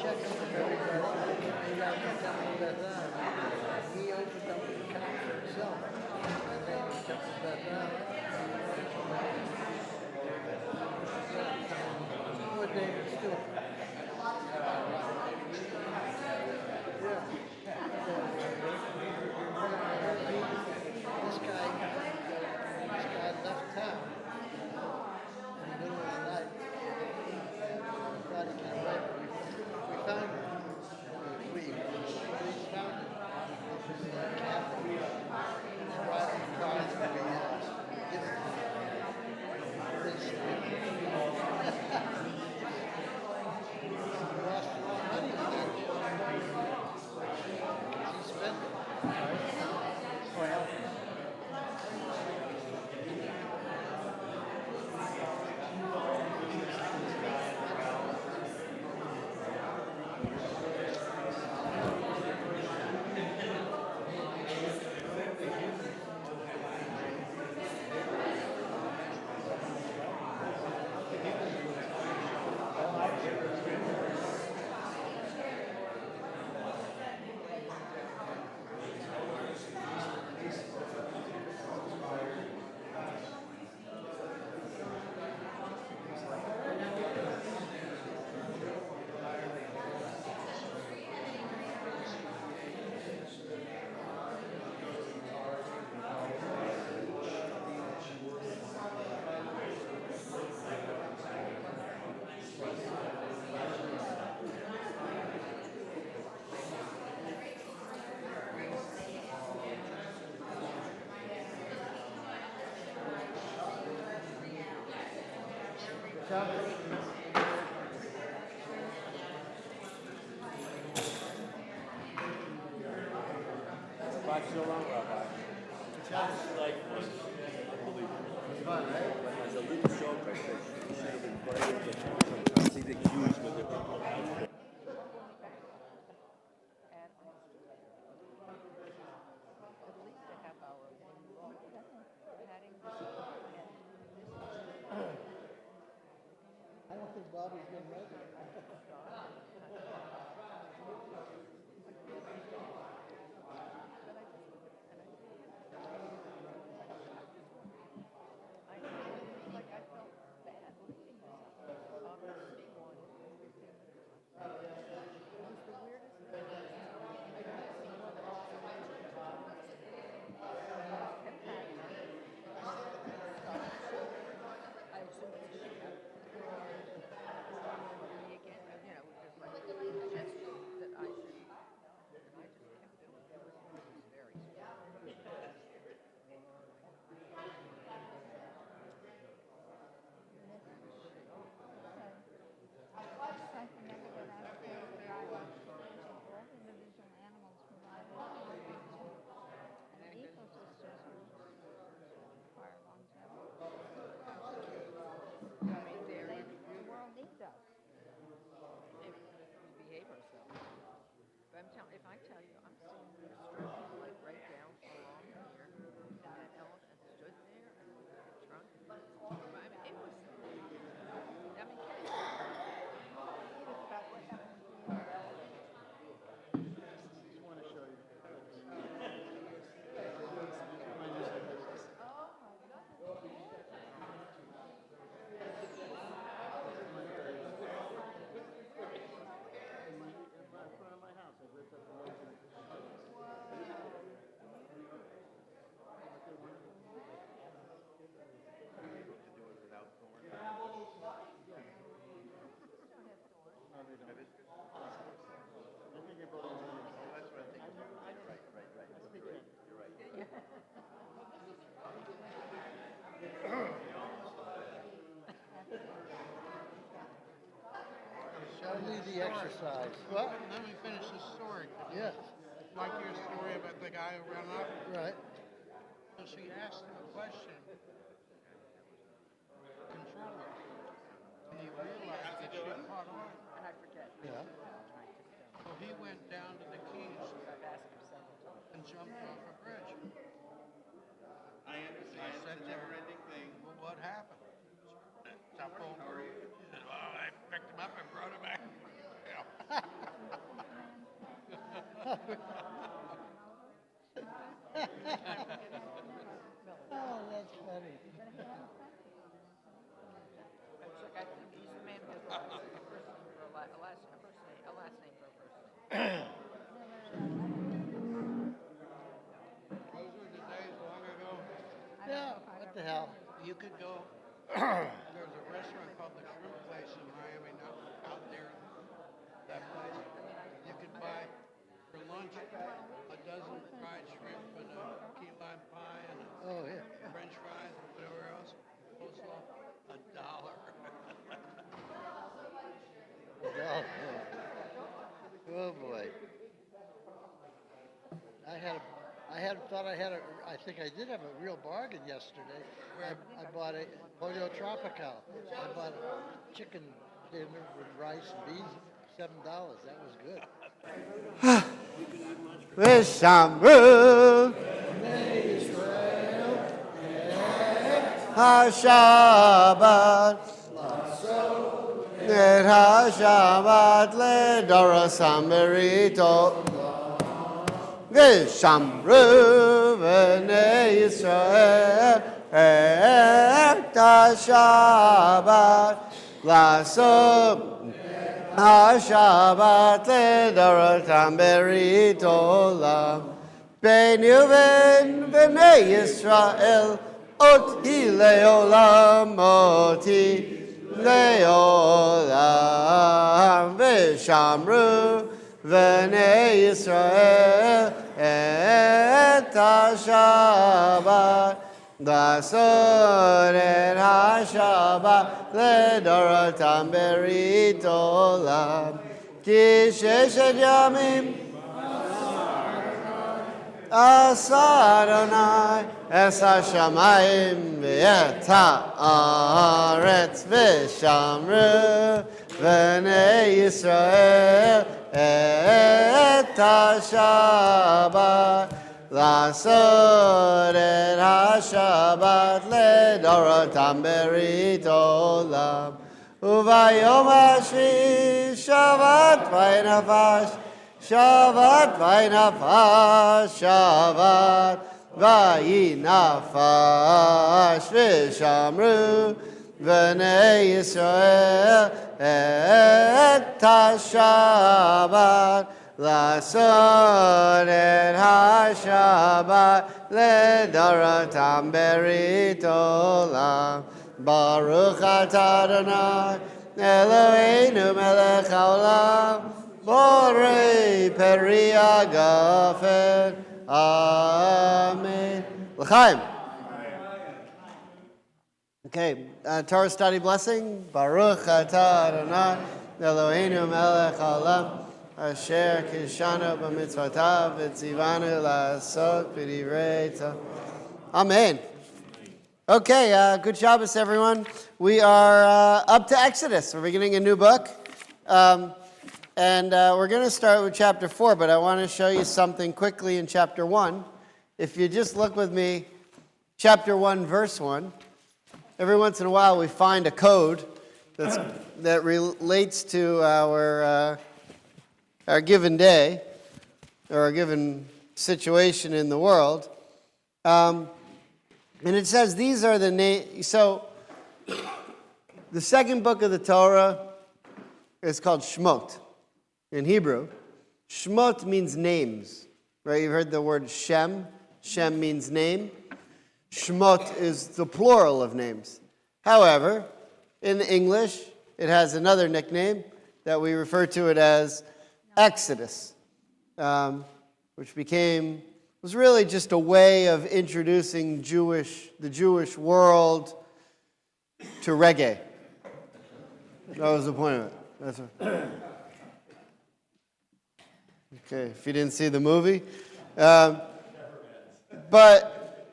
checks from everybody. He got to tell me that he opened up an account for himself. And then he took that What David Stewart. Yeah. This guy left town in the middle of the night. Thought he came away, but we found him. We found him. Catholic. And brought him cards and we given him. He lost a lot of money on that. He spent it. Well. Why so long, Rabbi? Like unbelievable. Fun, right? As a little joke, I said she should have been praying. She's accused with it. I don't think Bobby's been ready. If I tell you, I'm sitting there stroking like right down along here, and that elephant stood there and with the trunk. I mean, it was. I mean, Just want to show you. Show me the exercise. What? Let me finish the story. Yes. Like your story about the guy who ran up. Right. So she asked him a question. Control it. And he realized that she caught on. and I forget. Yeah. So he went down to the Keys I've asked him several times. and jumped off a bridge. I understand. I said It's a never-ending thing. Well, what happened? Top over. He said, well, I picked him up and brought him back. Yeah. Yeah, what the hell? You could go. There's a restaurant called the Shrimp Place in Miami, not out there. That place. You could buy for lunch a dozen fried shrimp and a key lime pie and Oh, yeah. a French fries and whatever else. Coleslaw, $1. Oh boy. I think I did have a real bargain yesterday. I bought a Pollo Tropical. I bought a chicken dinner with rice and beans, $7. That was good. Vishamru HaShabbat Et HaShabbat LeDoros HaMerito Vishamru B'nei Yisrael Et HaShabbat L'asot HaShabbat LeDorotam Berit Olam Ben Yuven B'nei Yisrael Oti Leolam Oti Leolam V'shamru B'nei Yisrael Et HaShabbat L'asot et HaShabbat LeDorotam Berit Olam Ki sheshet yamim Asa Adonai Es HaShamayim V'et HaAretz V'shamru B'nei Yisrael Et HaShabbat L'asot et HaShabbat LeDorotam Berit Olam Uvayom HaShvi Shabbat V'nafash Shabbat V'nafash Shabbat V'nafash V'shamru B'nei Yisrael Et HaShabbat L'asot et HaShabbat LeDorotam Berit Olam Baruch atah Adonai Eloheinu melech haolam Borei peri hagafen Amen. L'chaim. Okay, Torah study blessing. Baruch atah Adonai Eloheinu melech haolam Asher kishanu b'mitzvotav v'tzivanu la'asot b'divrei Torah. Amen. Okay, good Shabbos, everyone. We are up to Exodus. We're beginning a new book. And we're going to start with chapter 4, but I want to show you something quickly in chapter 1. If you just look with me, chapter 1, verse 1. Every once in a while we find a code that relates to our given day or a given situation in the world. And it says these are the names. So the second book of the Torah is called Shmot in Hebrew. Shmot means names, right? You've heard the word Shem. Shem means name. Shmot is the plural of names. However, in English, it has another nickname that we refer to it as Exodus, which was really just a way of introducing the Jewish world to reggae. That was the point of it. That's what. Okay, if you didn't see the movie. But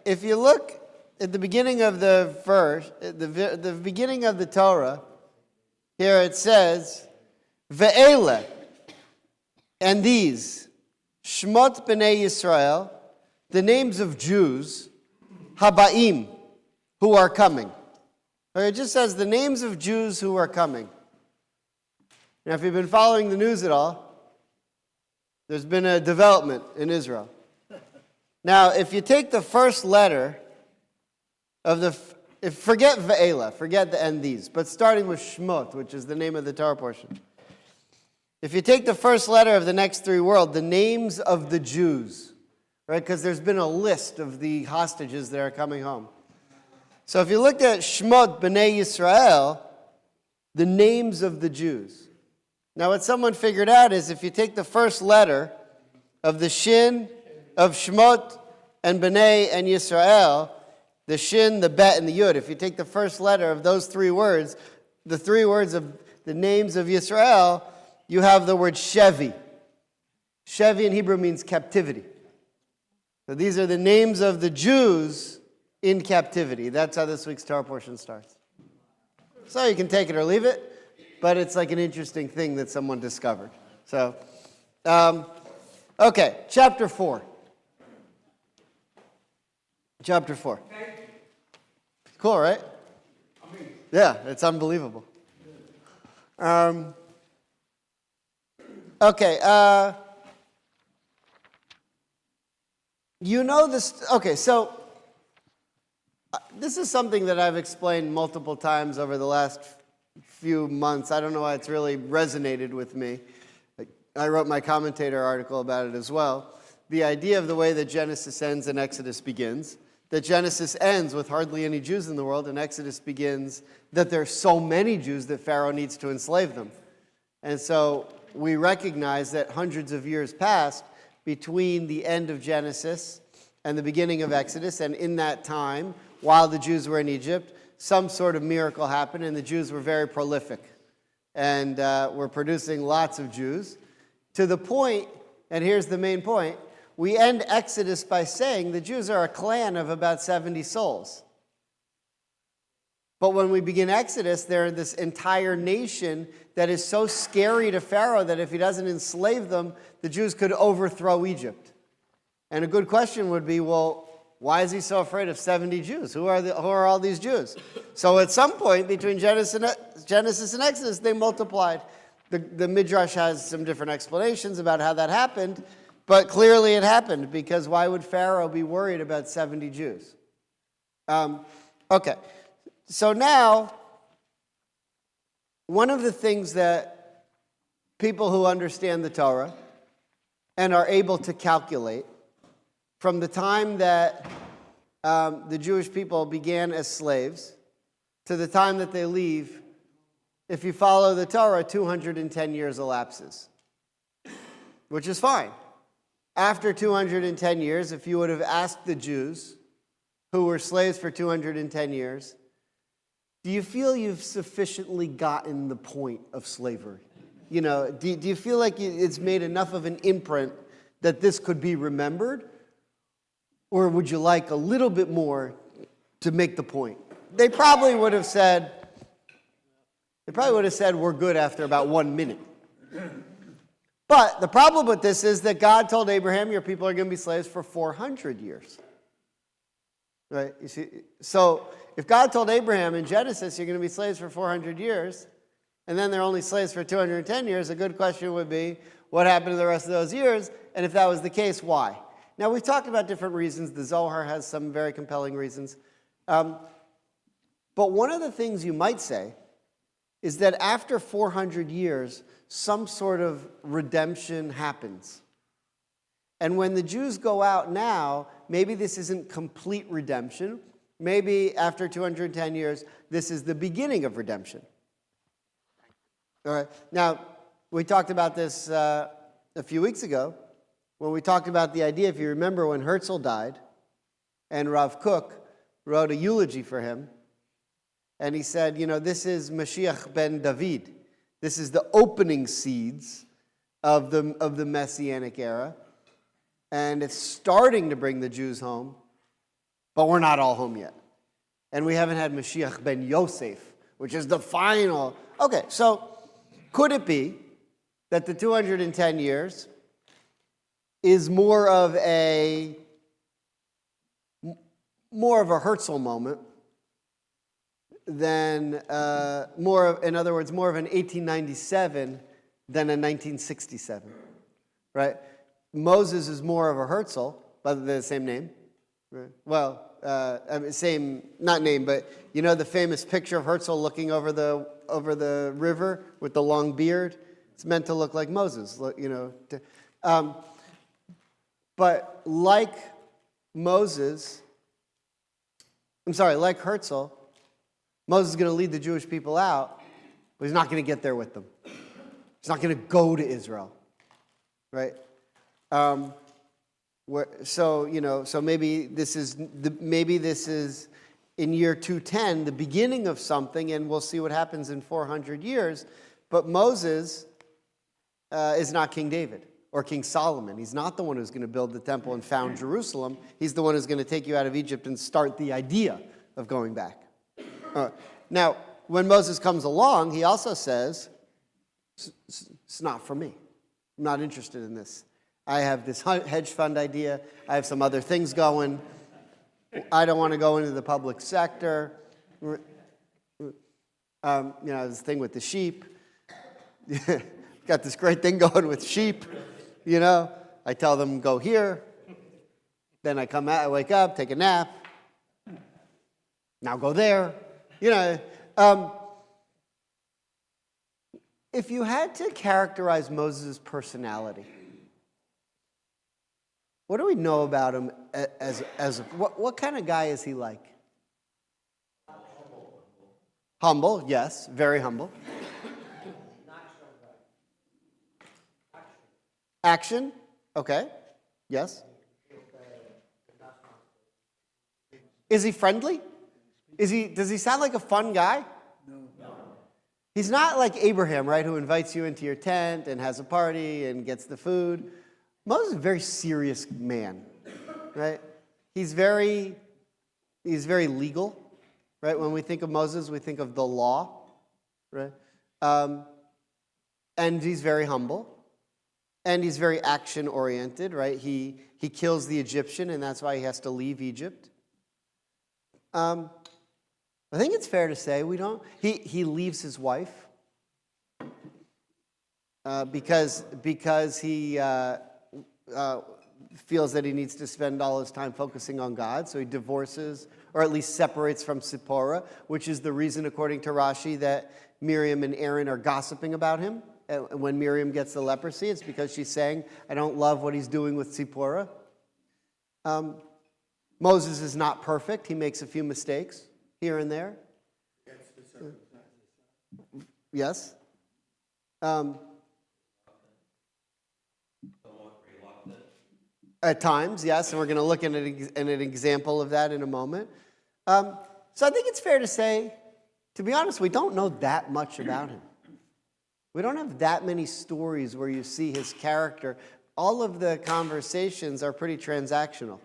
if you look at the beginning of the verse, at the beginning of the Torah, here it says, Ve'ele, and these, Shmot B'nei Yisrael, the names of Jews, Habaim, who are coming. Or it just says the names of Jews who are coming. Now, if you've been following the news at all, there's been a development in Israel. Now, if you take the first letter of forget Ve'ela, forget the and these, but starting with Shmot, which is the name of the Torah portion. If you take the first letter of the next three words, the names of the Jews, right? Because there's been a list of the hostages that are coming home. So if you looked at Shmot B'nai Yisrael, the names of the Jews. Now what someone figured out is if you take the first letter of the Shin of Shmot and B'nai and Yisrael, the Shin, the Bet, and the Yud, if you take the first letter of those three words, the three words of the names of Yisrael, you have the word Shevi. Shevi in Hebrew means captivity. So these are the names of the Jews in captivity. That's how this week's Torah portion starts. So you can take it or leave it, but it's like an interesting thing that someone discovered. So, okay, chapter 4. Chapter 4. Cool, right? Yeah, it's unbelievable. Okay, you know this. Okay, so this is something that I've explained multiple times over the last few months. I don't know why it's really resonated with me. I wrote my commentator article about it as well. The idea of the way that Genesis ends and Exodus begins. That Genesis ends with hardly any Jews in the world, and Exodus begins that there's so many Jews that Pharaoh needs to enslave them. And so we recognize that hundreds of years passed between the end of Genesis and the beginning of Exodus, and in that time, while the Jews were in Egypt, some sort of miracle happened, and the Jews were very prolific and were producing lots of Jews, to the point, and here's the main point, we end Exodus by saying the Jews are a clan of about 70 souls. But when we begin Exodus, they're this entire nation that is so scary to Pharaoh that if he doesn't enslave them, the Jews could overthrow Egypt. And a good question would be, well, why is he so afraid of 70 Jews? Who are all these Jews? So at some point between Genesis and Exodus, they multiplied. The Midrash has some different explanations about how that happened, but clearly it happened, because why would Pharaoh be worried about 70 Jews? Okay, so now, one of the things that people who understand the Torah and are able to calculate from the time that the Jewish people began as slaves to the time that they leave, if you follow the Torah, 210 years elapses, which is fine. After 210 years, if you would have asked the Jews who were slaves for 210 years, do you feel you've sufficiently gotten the point of slavery? You know, do you feel like it's made enough of an imprint that this could be remembered? Or would you like a little bit more to make the point? They probably would have said, we're good after about 1 minute. But the problem with this is that God told Abraham, your people are going to be slaves for 400 years. Right? You see, so if God told Abraham in Genesis, you're going to be slaves for 400 years, and then they're only slaves for 210 years, a good question would be, what happened to the rest of those years? And if that was the case, why? Now, we've talked about different reasons. The Zohar has some very compelling reasons. But one of the things you might say is that after 400 years, some sort of redemption happens. And when the Jews go out now, maybe this isn't complete redemption. Maybe after 210 years, this is the beginning of redemption. All right. Now, we talked about this a few weeks ago when we talked about the idea, if you remember when Herzl died, and Rav Kook wrote a eulogy for him, and he said, you know, this is Mashiach ben David. This is the opening seeds of the Messianic era. And it's starting to bring the Jews home, but we're not all home yet. And we haven't had Mashiach ben Yosef, which is the final. Okay, so could it be that the 210 years is more of a Herzl moment than in other words, more of an 1897 than a 1967, right? Moses is more of a Herzl, but the same name. Right? Well, same, not name, but you know the famous picture of Herzl looking over the river with the long beard? It's meant to look like Moses, you know. But like Moses, like Herzl, Moses is going to lead the Jewish people out, but he's not going to get there with them. He's not going to go to Israel, right? So maybe this is in year 210 the beginning of something, and we'll see what happens in 400 years. But Moses is not King David or King Solomon. He's not the one who's going to build the temple and found Jerusalem. He's the one who's going to take you out of Egypt and start the idea of going back. Now, when Moses comes along, he also says, it's not for me. I'm not interested in this. I have this hedge fund idea. I have some other things going. I don't want to go into the public sector. This thing with the sheep. Got this great thing going with sheep. I tell them, go here. Then I come out, I wake up, take a nap. Now go there. If you had to characterize Moses' personality, what do we know about him what kind of guy is he like? Humble, yes, very humble. Action, okay, yes. Is he friendly? Does he sound like a fun guy? No. He's not like Abraham, right, who invites you into your tent and has a party and gets the food. Moses is a very serious man, right? He's very legal, right? When we think of Moses, we think of the law, right? And he's very humble, and he's very action-oriented, right? He kills the Egyptian, and that's why he has to leave Egypt. I think it's fair to say he leaves his wife because he feels that he needs to spend all his time focusing on God, so he divorces, or at least separates from Zipporah, which is the reason, according to Rashi, that Miriam and Aaron are gossiping about him. And when Miriam gets the leprosy, it's because she's saying, I don't love what he's doing with Zipporah. Moses is not perfect. He makes a few mistakes here and there. Yes. At times, yes, and we're going to look at an example of that in a moment. So I think it's fair to say, to be honest, we don't know that much about him. We don't have that many stories where you see his character. All of the conversations are pretty transactional.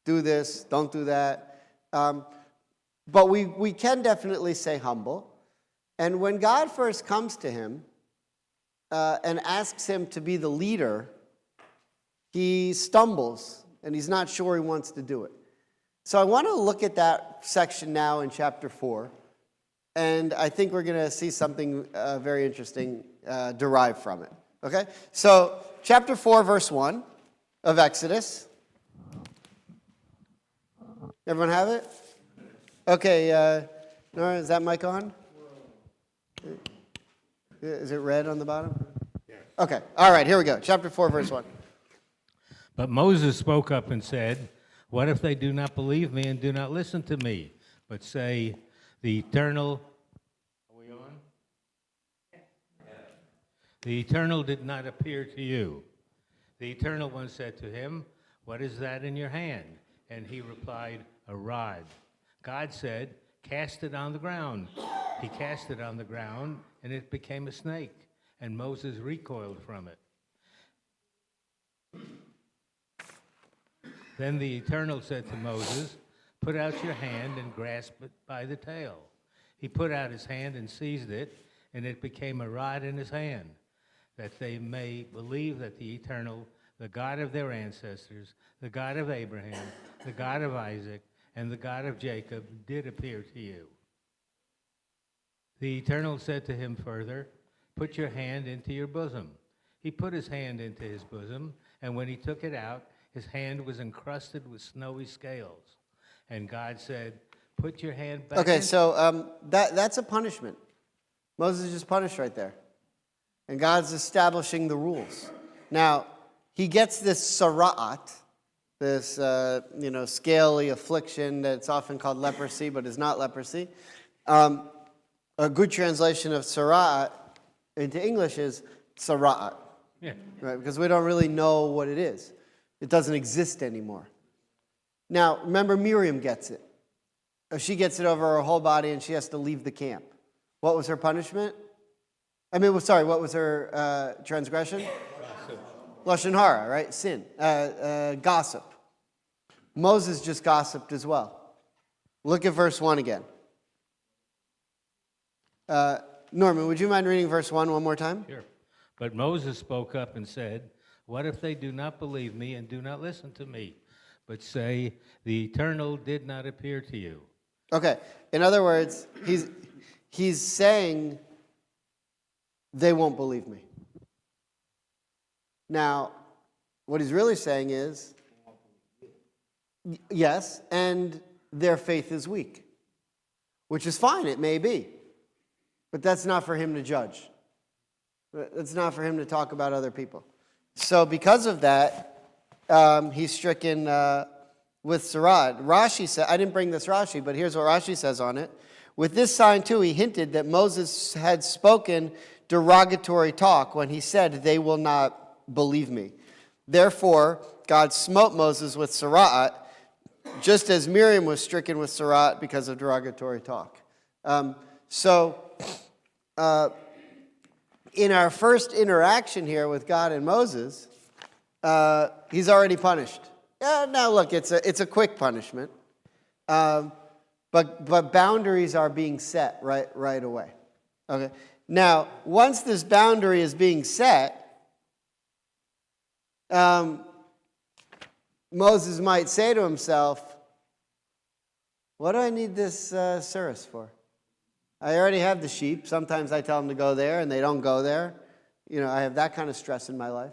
Do this, don't do that. But we can definitely say humble. And when God first comes to him and asks him to be the leader, he stumbles, and he's not sure he wants to do it. So I want to look at that section now in chapter 4, and I think we're going to see something very interesting derived from it. Okay? So chapter 4, verse 1 of Exodus. Everyone have it? Okay, Nora, is that mic on? Is it red on the bottom? Yeah. Okay, all right, here we go. Chapter 4, verse 1. But Moses spoke up and said, what if they do not believe me and do not listen to me, but say, the Eternal, are we on? Yeah. The Eternal did not appear to you. The Eternal One said to him, what is that in your hand? And he replied, a rod. God said, cast it on the ground. He cast it on the ground, and it became a snake, and Moses recoiled from it. Then the Eternal said to Moses, put out your hand and grasp it by the tail. He put out his hand and seized it, and it became a rod in his hand, that they may believe that the Eternal, the God of their ancestors, the God of Abraham, the God of Isaac, and the God of Jacob did appear to you. The Eternal said to him further, put your hand into your bosom. He put his hand into his bosom, and when he took it out, his hand was encrusted with snowy scales. And God said, put your hand back. Okay, so that's a punishment. Moses is just punished right there. And God's establishing the rules. Now, he gets this sara'at, this scaly affliction that's often called leprosy, but is not leprosy. A good translation of sara'at into English is sara'at, Yeah. right? Because we don't really know what it is. It doesn't exist anymore. Now, remember, Miriam gets it. She gets it over her whole body, and she has to leave the camp. What was her punishment? What was her transgression? Lashon hara, right? Sin. Gossip. Moses just gossiped as well. Look at verse 1 again. Norman, would you mind reading verse 1 one more time? Sure. But Moses spoke up and said, "What if they do not believe me and do not listen to me, but say, the Eternal did not appear to you?" Okay. In other words, he's saying they won't believe me. Now, what he's really saying is, yes, and their faith is weak, which is fine, it may be. But that's not for him to judge. That's not for him to talk about other people. So because of that, he's stricken with Sarad. Rashi said, I didn't bring this Rashi, but here's what Rashi says on it. With this sign, too, he hinted that Moses had spoken derogatory talk when he said, they will not believe me. Therefore, God smote Moses with Sara'at, just as Miriam was stricken with Sara'at because of derogatory talk. In our first interaction here with God and Moses, he's already punished. Now look, it's a quick punishment, but boundaries are being set right away. Okay. Now, once this boundary is being set, Moses might say to himself, "What do I need this surus for? I already have the sheep. Sometimes I tell them to go there, and they don't go there. I have that kind of stress in my life.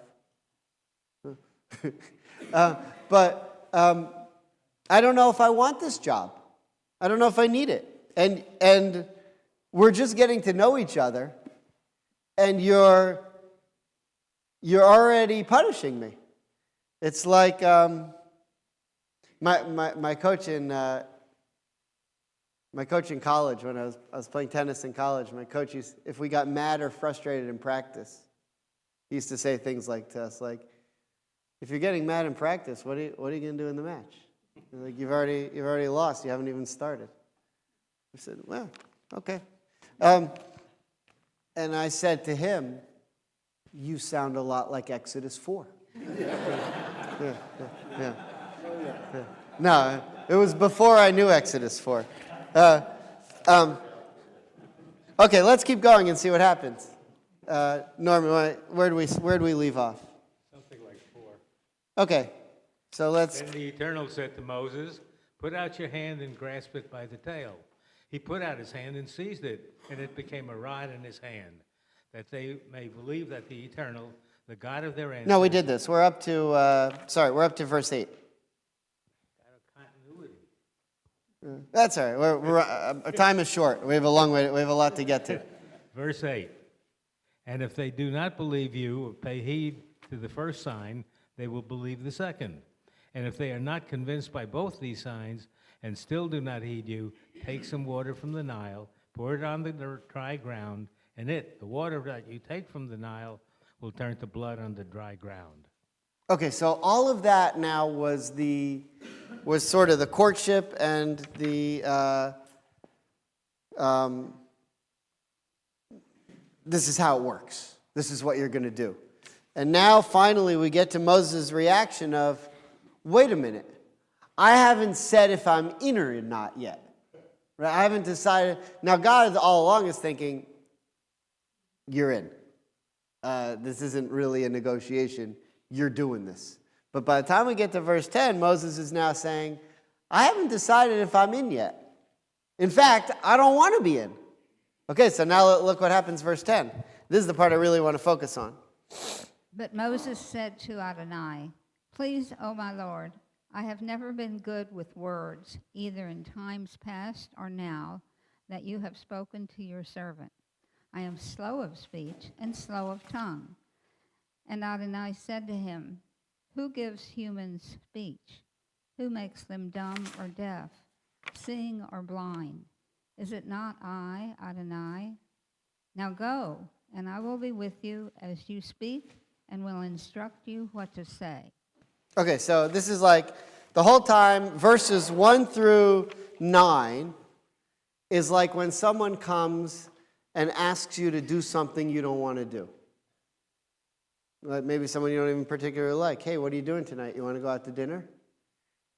But I don't know if I want this job. I don't know if I need it. And we're just getting to know each other, and you're already punishing me." It's like my coach in college, when I was playing tennis in college, my coach if we got mad or frustrated in practice, he used to say things like to us, like, "If you're getting mad in practice, what are you going to do in the match? Like, you've already lost. You haven't even started." I said, "Well, okay." And I said to him, "You sound a lot like Exodus 4. Yeah. No, it was before I knew Exodus 4. Okay, let's keep going and see what happens. Norman, where do we leave off? Something like 4. Okay, so let's. Then the Eternal said to Moses, "Put out your hand and grasp it by the tail." He put out his hand and seized it, and it became a rod in his hand, that they may believe that the Eternal, the God of their ancestors... No, we did this. We're up to verse 8. Continuity. That's all right. Our time is short. We have a long way. We have a lot to get to. Verse 8. And if they do not believe you or pay heed to the first sign, they will believe the second. And if they are not convinced by both these signs and still do not heed you, take some water from the Nile, pour it on the dry ground, and the water that you take from the Nile, will turn to blood on the dry ground. Okay, so all of that now was sort of the courtship and the this is how it works. This is what you're going to do. And now finally we get to Moses' reaction of, wait a minute, I haven't said if I'm in or not yet. Right? I haven't decided. Now God all along is thinking, you're in. This isn't really a negotiation. You're doing this. But by the time we get to verse 10, Moses is now saying, I haven't decided if I'm in yet. In fact, I don't want to be in. Okay, so now look what happens, verse 10. This is the part I really want to focus on. But Moses said to Adonai, "Please, O my Lord, I have never been good with words, either in times past or now, that you have spoken to your servant. I am slow of speech and slow of tongue." And Adonai said to him, Who gives humans speech? Who makes them dumb or deaf, seeing or blind? Is it not I, Adonai? Now go, and I will be with you as you speak and will instruct you what to say. Okay, so this is like the whole time, verses 1 through 9 is like when someone comes and asks you to do something you don't want to do. Like maybe someone you don't even particularly like. Hey, what are you doing tonight? You want to go out to dinner?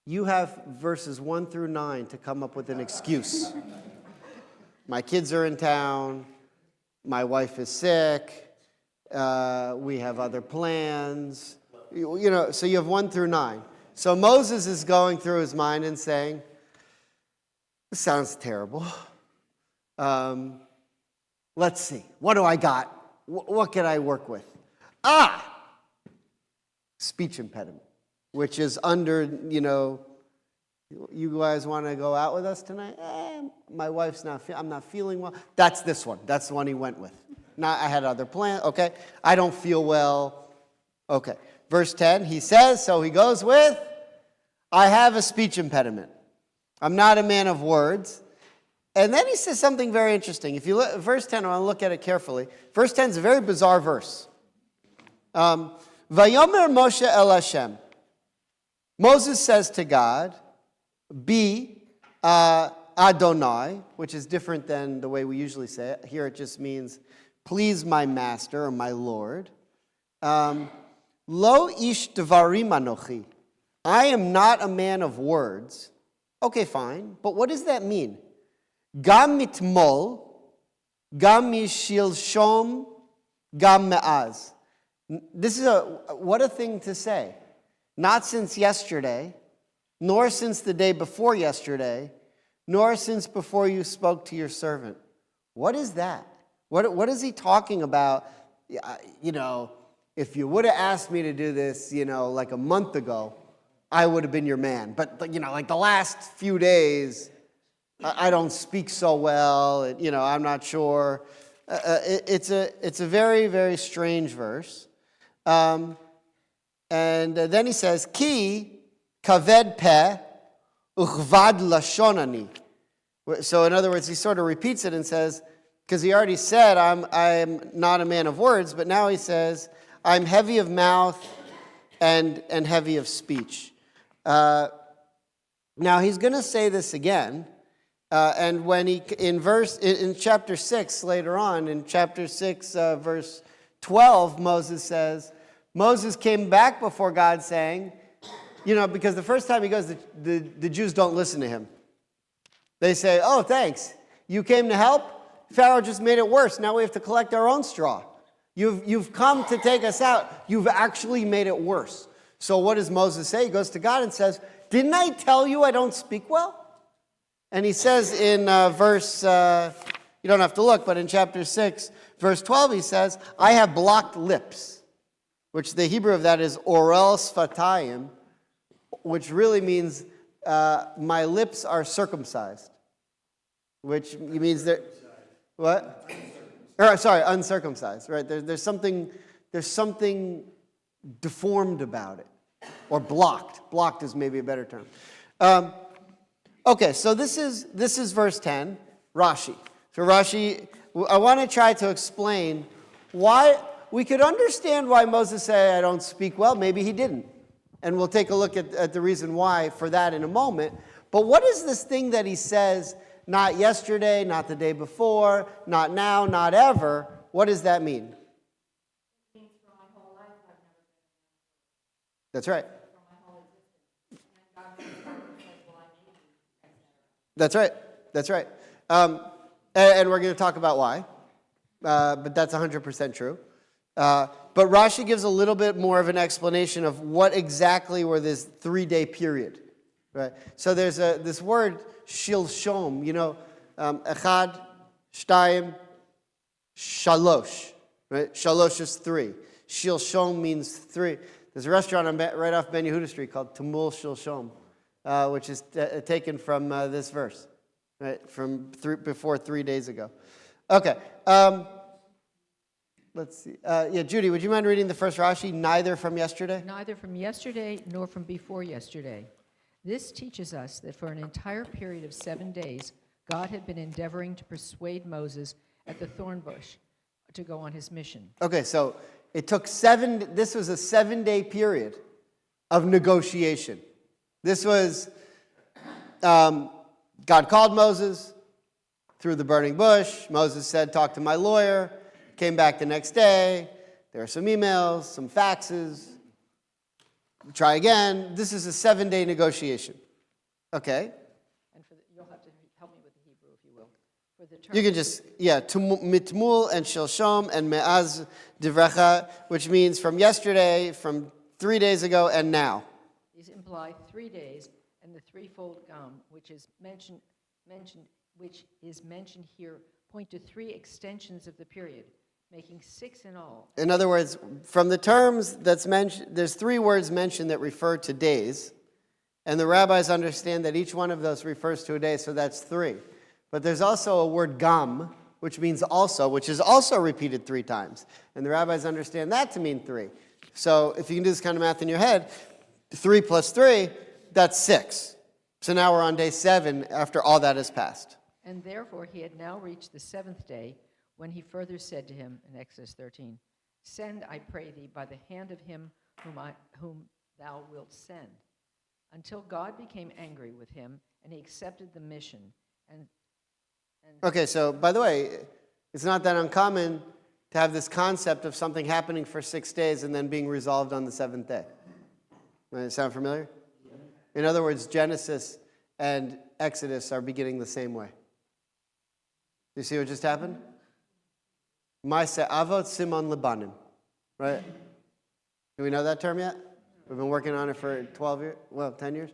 You have verses 1 through 9 to come up with an excuse. My kids are in town. My wife is sick. We have other plans. You know, so you have 1 through 9. So Moses is going through his mind and saying, this sounds terrible. Let's see. What do I got? What can I work with? Speech impediment, which is under, you guys want to go out with us tonight? My wife's I'm not feeling well. That's this one. That's the one he went with. I had other plans. Okay. I don't feel well. Okay. Verse 10, he says, so he goes with, I have a speech impediment. I'm not a man of words. And then he says something very interesting. If you look at verse 10, I want to look at it carefully. Verse 10 is a very bizarre verse. Vayomer Moshe el Hashem. Moses says to God, be Adonai, which is different than the way we usually say it. Here it just means, please my master or my Lord. Lo ish devarim anochi. I am not a man of words. Okay, fine. But what does that mean? Gam mitmol, gam mishilshom, gam me'az. This is what a thing to say. Not since yesterday, nor since the day before yesterday, nor since before you spoke to your servant. What is that? What is he talking about? If you would have asked me to do this, like a month ago, I would have been your man. But like the last few days, I don't speak so well. I'm not sure. It's a very, very strange verse. And then he says, Ki kaved peh uchvad lashonani. So in other words, he sort of repeats it and says, because he already said, I'm not a man of words, but now he says, I'm heavy of mouth and heavy of speech. Now he's going to say this again, and when in chapter 6 later on, in chapter 6 verse 12, Moses came back before God saying, because the first time he goes, the Jews don't listen to him. They say, oh, thanks. You came to help? Pharaoh just made it worse. Now we have to collect our own straw. You've come to take us out. You've actually made it worse. So what does Moses say? He goes to God and says, didn't I tell you I don't speak well? And he says in verse, you don't have to look, but in chapter 6, verse 12, he says, I have blocked lips, which the Hebrew of that is orel sfatayim, which really means my lips are circumcised, which means that, what? Uncircumcised, right? There's something deformed about it, or blocked. Blocked is maybe a better term. Okay, so this is verse 10, Rashi. So Rashi, I want to try to explain why we could understand why Moses said, I don't speak well. Maybe he didn't. And we'll take a look at the reason why for that in a moment. But what is this thing that he says, not yesterday, not the day before, not now, not ever? What does that mean? That's right. That's right. That's right. And we're going to talk about why. But that's 100% true. But Rashi gives a little bit more of an explanation of what exactly were this 3-day period. Right? So there's this word, shilshom, echad, shtayim, shalosh. Right? Shalosh is 3. Shilshom means 3. There's a restaurant right off Ben Yehuda Street called Tamul Shilshom, which is taken from this verse, right? From before 3 days ago. Okay. let's see. Yeah, Judy, would you mind reading the first Rashi? Neither from yesterday. Neither from yesterday nor from before yesterday. This teaches us that for an entire period of 7 days, God had been endeavoring to persuade Moses at the thorn bush to go on his mission. Okay, so it took this was a 7-day period of negotiation. This was, God called Moses through the burning bush. Moses said, talk to my lawyer. Came back the next day. There are some emails, some faxes. Try again. This is a 7-day negotiation. Okay. And you'll have to help me with the Hebrew, if you will. For the term You can just, mitmul and shilshom and me'az divrecha, which means from yesterday, from 3 days ago, and now. These imply 3 days, and the threefold gam, which is mentioned here, point to 3 extensions of the period, making 6 in all. In other words, from the terms that's mentioned, there's 3 words mentioned that refer to days, and the rabbis understand that each one of those refers to a day, so that's 3. But there's also a word gam, which means also, which is also repeated 3 times, and the rabbis understand that to mean 3. So if you can do this kind of math in your head, 3 plus 3, that's 6. So now we're on day 7 after all that has passed. And therefore he had now reached the 7th day, when he further said to him in Exodus 13, send, I pray thee, by the hand of him whom thou wilt send. Until God became angry with him, and he accepted the mission. Okay, so by the way, it's not that uncommon to have this concept of something happening for 6 days and then being resolved on the 7th day. Does that sound familiar? In other words, Genesis and Exodus are beginning the same way. You see what just happened? Maaseh avot simon lebanim, right? Do we know that term yet? We've been working on it for 10 years.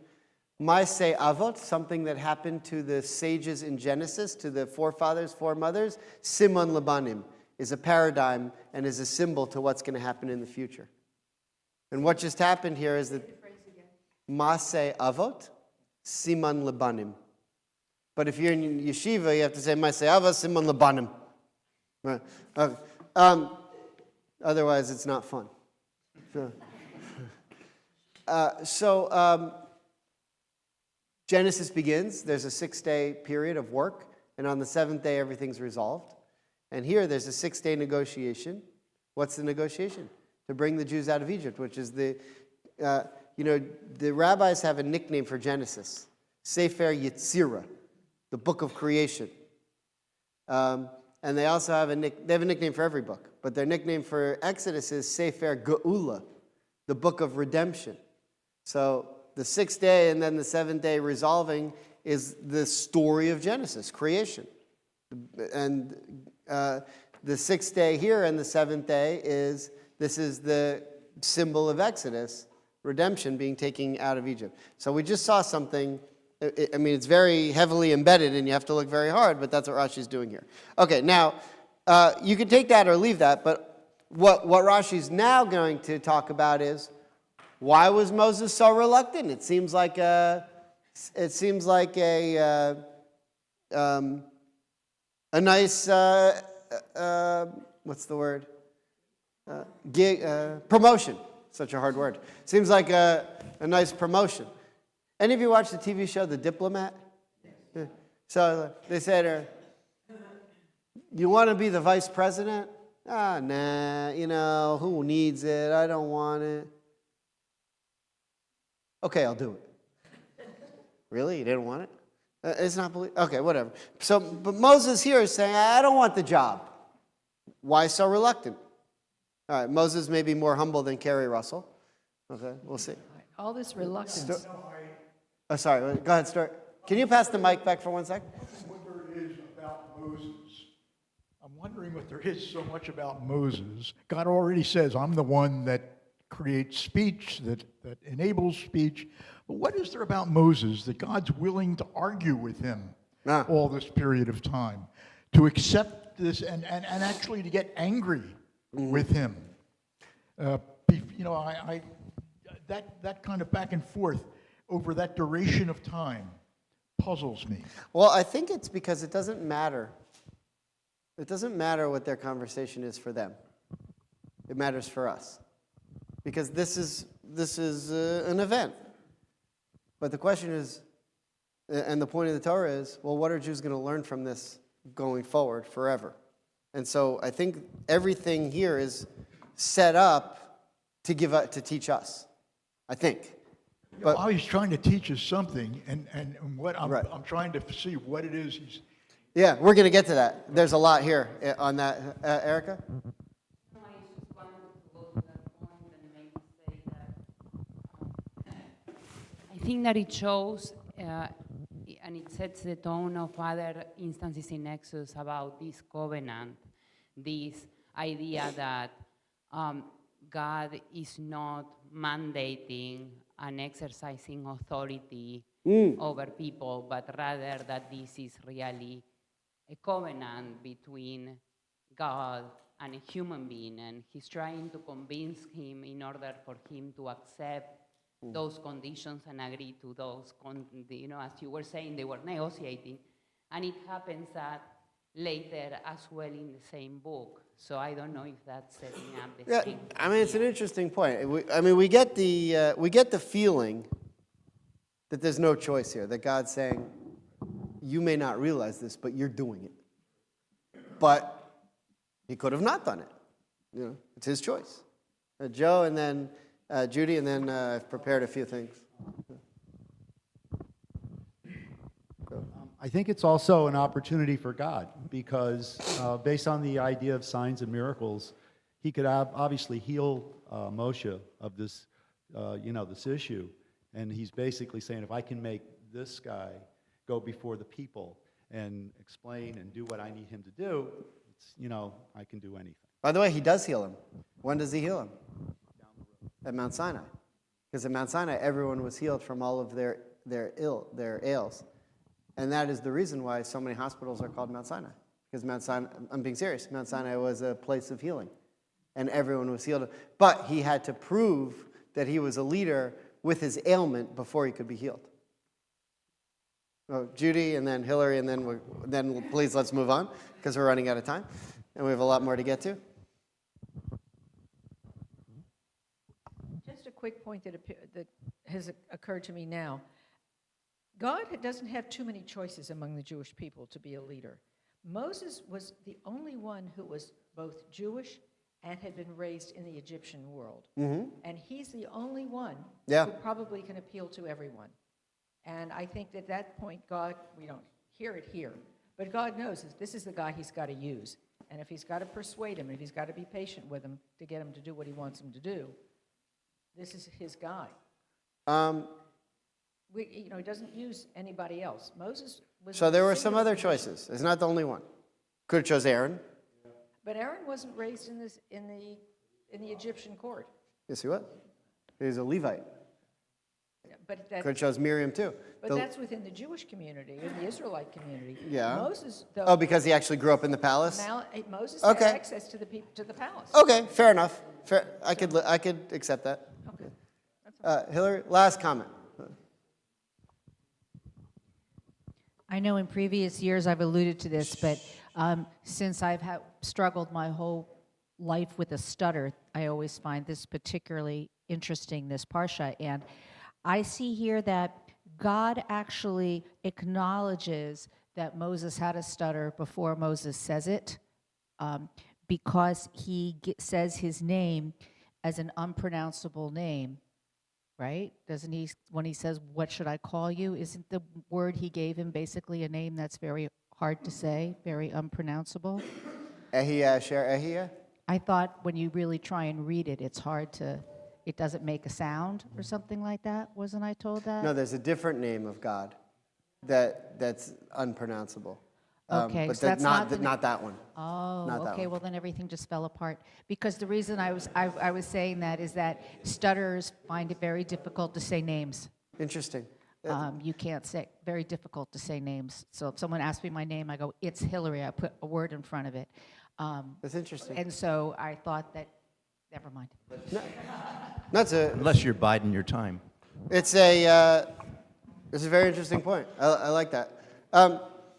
Maaseh avot, something that happened to the sages in Genesis, to the forefathers, foremothers, simon lebanim, is a paradigm and is a symbol to what's going to happen in the future. And what just happened here is that Maaseh avot, siman lebanim. But if you're in yeshiva, you have to say Maaseh avot, siman lebanim. Right. Okay. Otherwise, it's not fun. So Genesis begins. There's a 6-day period of work, and on the 7th day, everything's resolved. And here, there's a 6-day negotiation. What's the negotiation? To bring the Jews out of Egypt, which is the rabbis have a nickname for Genesis, Sefer Yetzirah, the book of creation. And they also have a nickname for every book, but their nickname for Exodus is Sefer Geula, the book of redemption. So the 6th day and then the 7th day resolving is the story of Genesis, creation. And the 6th day here and the 7th day is the symbol of Exodus, redemption being taken out of Egypt. So we just saw something. I mean, it's very heavily embedded, and you have to look very hard, but that's what Rashi's doing here. Okay, now, you can take that or leave that, but what Rashi's now going to talk about is, why was Moses so reluctant? It seems like a nice, what's the word? Promotion. Such a hard word. Seems like a nice promotion. Any of you watch the TV show The Diplomat? Yeah. So they said, you want to be the vice president? Nah, who needs it? I don't want it. Okay, I'll do it. Really? You didn't want it? It's not okay, whatever. So, but Moses here is saying, I don't want the job. Why so reluctant? All right, Moses may be more humble than Kerry Russell. Okay, we'll see. all this reluctance. Sorry, go ahead, Stuart. Can you pass the mic back for 1 sec? What there is about Moses. I'm wondering what there is so much about Moses. God already says, I'm the one that creates speech, that enables speech. But what is there about Moses that God's willing to argue with him all this period of time, to accept this and actually to get angry with him? That kind of back and forth over that duration of time puzzles me. Well, I think it's because it doesn't matter. It doesn't matter what their conversation is for them. It matters for us. Because this is an event. But the question is, and the point of the Torah is, well, what are Jews going to learn from this going forward forever? And so I think everything here is set up to teach us. I think. But Well, he's trying to teach us something, and what Right. I'm trying to see what it is he's. yeah, we're going to get to that. There's a lot here on that. Erica? I think that it shows and it sets the tone of other instances in Exodus about this covenant, this idea that God is not mandating and exercising authority over people, but rather that this is really a covenant between God and a human being, and he's trying to convince him in order for him to accept those conditions and agree to those, as you were saying, they were negotiating. And it happens that later as well in the same book. So I don't know if that's setting up the same. I mean, it's an interesting point. We get the feeling that there's no choice here, that God's saying, you may not realize this, but you're doing it. But he could have not done it. It's his choice. Joe, and then Judy, and then I've prepared a few things. I think it's also an opportunity for God because based on the idea of signs and miracles, he could obviously heal Moshe of this, this issue. And he's basically saying, if I can make this guy go before the people and explain and do what I need him to do, I can do anything. By the way, he does heal him. When does he heal him? At Mount Sinai. Because at Mount Sinai, everyone was healed from all of their ails. And that is the reason why so many hospitals are called Mount Sinai. Because Mount Sinai, I'm being serious, Mount Sinai was a place of healing. And everyone was healed. But he had to prove that he was a leader with his ailment before he could be healed. Judy, and then Hillary, and then please let's move on, because we're running out of time. And we have a lot more to get to. Just a quick point that has occurred to me now. God doesn't have too many choices among the Jewish people to be a leader. Moses was the only one who was both Jewish and had been raised in the Egyptian world. Mm-hmm. And he's the only one who probably can appeal to everyone. And I think at that point, God, we don't hear it here, but God knows that this is the guy he's got to use. And if he's got to persuade him, if he's got to be patient with him to get him to do what he wants him to do, this is his guy. He doesn't use anybody else. Moses was. So there were some other choices. It's not the only one. Could have chose Aaron. But Aaron wasn't raised in the Egyptian court. Yes, he was. He was a Levite. But could have chose Miriam too. But that's within the Jewish community, in the Israelite community. Yeah. Moses, though. Oh, because he actually grew up in the palace. Moses had access to the palace. Okay, fair enough. I could accept that. Okay. Hillary, last comment. I know in previous years I've alluded to this, but since I've struggled my whole life with a stutter, I always find this particularly interesting, this Parsha. And I see here that God actually acknowledges that Moses had a stutter before Moses says it, because he says his name as an unpronounceable name. Right? Doesn't he, when he says, what should I call you? Isn't the word he gave him basically a name that's very hard to say, very unpronounceable? Ehiyah, Asher Ehiyah? I thought when you really try and read it, it doesn't make a sound or something like that. Wasn't I told that? No, there's a different name of God that's unpronounceable. Okay, but so that's not not that one. Oh, Not that okay. one. Well, then everything just fell apart. Because the reason I was saying that is that stutterers find it very difficult to say names. Interesting. You can't say, very difficult to say names. So if someone asks me my name, I go, it's Hillary. I put a word in front of it. That's interesting. And so I thought that, never mind. Unless you're biding your time. It's a very interesting point. I like that.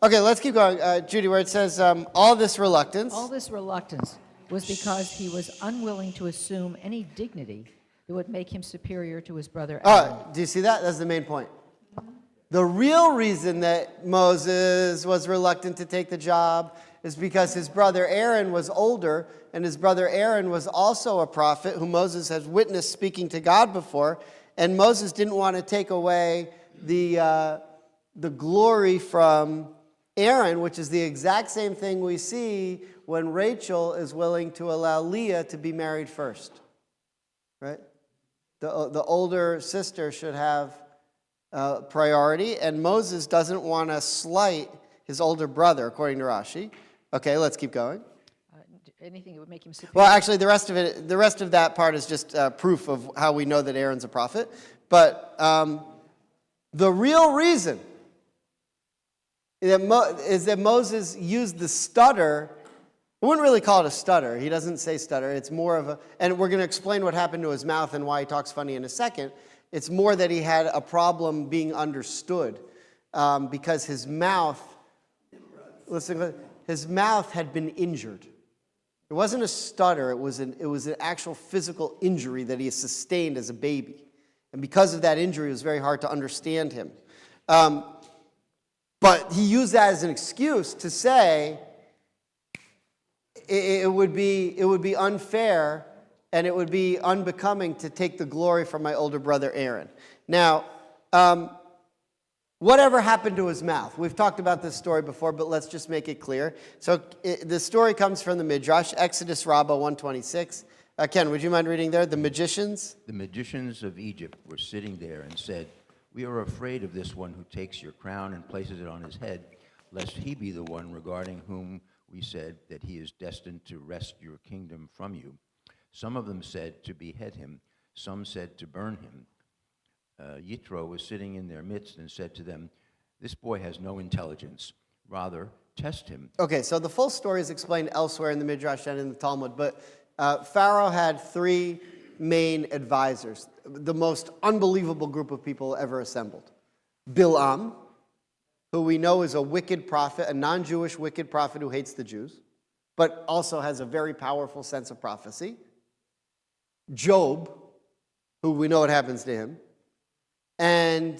Okay, let's keep going. Judy, where it says, all this reluctance. All this reluctance. was because he was unwilling to assume any dignity that would make him superior to his brother Aaron. Do you see that? That's the main point. The real reason that Moses was reluctant to take the job is because his brother Aaron was older, and his brother Aaron was also a prophet who Moses has witnessed speaking to God before, and Moses didn't want to take away the glory from Aaron, which is the exact same thing we see when Rachel is willing to allow Leah to be married first, right? The older sister should have priority, and Moses doesn't want to slight his older brother, according to Rashi. Okay, let's keep going. Anything that would make him superior. Well, actually, the rest of that part is just proof of how we know that Aaron's a prophet. But the real reason is that Moses used the stutter. I wouldn't really call it a stutter. He doesn't say stutter. It's more of a, and we're going to explain what happened to his mouth and why he talks funny in a second. It's more that he had a problem being understood because his mouth, his mouth had been injured. It wasn't a stutter. It was an actual physical injury that he sustained as a baby. And because of that injury, it was very hard to understand him. But he used that as an excuse to say it would be unfair and it would be unbecoming to take the glory from my older brother Aaron. Now, whatever happened to his mouth? We've talked about this story before, but let's just make it clear. So the story comes from the Midrash, Exodus Rabbah 126. Ken, would you mind reading there? The magicians? The magicians of Egypt were sitting there and said, "We are afraid of this one who takes your crown and places it on his head, lest he be the one regarding whom we said that he is destined to wrest your kingdom from you." Some of them said to behead him. Some said to burn him. Yitro was sitting in their midst and said to them, "This boy has no intelligence. Rather, test him." Okay, so the full story is explained elsewhere in the Midrash and in the Talmud, but Pharaoh had three main advisors, the most unbelievable group of people ever assembled. Bilam, who we know is a wicked prophet, a non-Jewish wicked prophet who hates the Jews, but also has a very powerful sense of prophecy. Job, who we know what happens to him. And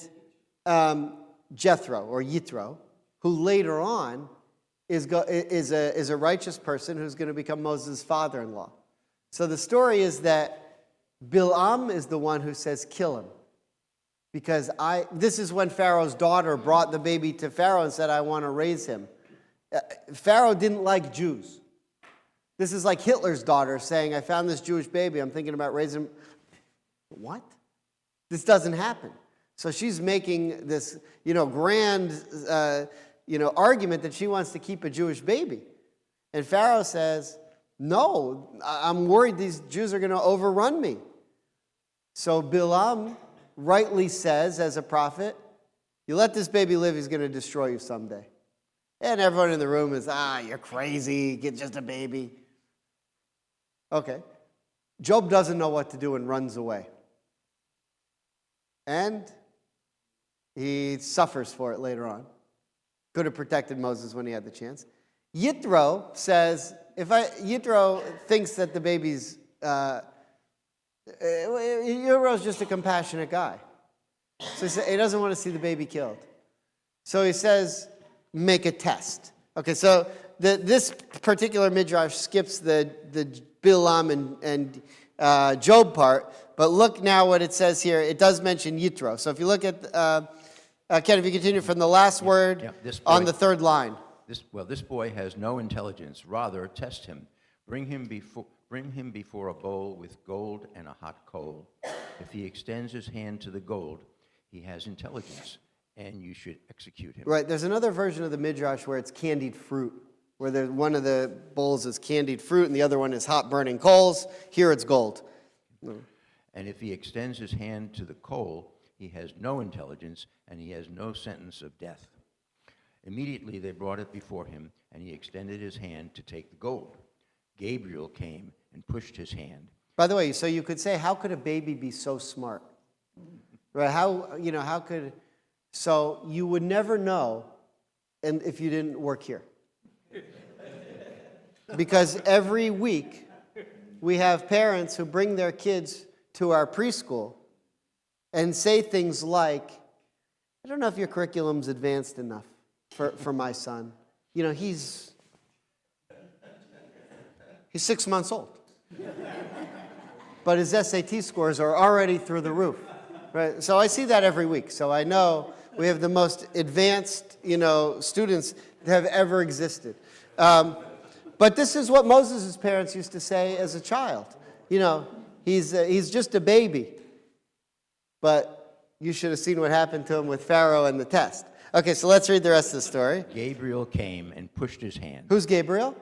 Jethro, or Yitro, who later on is a righteous person who's going to become Moses' father-in-law. So the story is that Bilam is the one who says, "Kill him." Because this is when Pharaoh's daughter brought the baby to Pharaoh and said, "I want to raise him." Pharaoh didn't like Jews. This is like Hitler's daughter saying, "I found this Jewish baby, I'm thinking about raising him." What? This doesn't happen. So she's making this, grand, argument that she wants to keep a Jewish baby. And Pharaoh says, "No, I'm worried these Jews are going to overrun me." So Bilam rightly says, as a prophet, "You let this baby live, he's going to destroy you someday." And everyone in the room is, "You're crazy, get just a baby." Okay. Job doesn't know what to do and runs away. And he suffers for it later on. Could have protected Moses when he had the chance. Yitro says, Yitro thinks that the baby's, Yitro's just a compassionate guy. So he doesn't want to see the baby killed. So he says, "Make a test." Okay, so this particular midrash skips the Bilam and Job part, but look now what it says here. It does mention Yitro. So if you look at, Ken, if you continue from the last word on the third line. This boy has no intelligence. Rather, test him. Bring him before a bowl with gold and a hot coal. If he extends his hand to the gold, he has intelligence, and you should execute him. Right, there's another version of the midrash where it's candied fruit, where one of the bowls is candied fruit and the other one is hot burning coals. Here it's gold. And if he extends his hand to the coal, he has no intelligence, and he has no sentence of death. Immediately they brought it before him, and he extended his hand to take the gold. Gabriel came and pushed his hand. By the way, so you could say, how could a baby be so smart? Right? How could, so you would never know if you didn't work here. because every week we have parents who bring their kids to our preschool and say things like, I don't know if your curriculum's advanced enough for my son. You know, he's 6 months old. But his SAT scores are already through the roof. Right? So I see that every week. So I know we have the most advanced, students that have ever existed. But this is what Moses' parents used to say as a child. He's just a baby. But you should have seen what happened to him with Pharaoh and the test. Okay, so let's read the rest of the story. Gabriel came and pushed his hand. Who's Gabriel?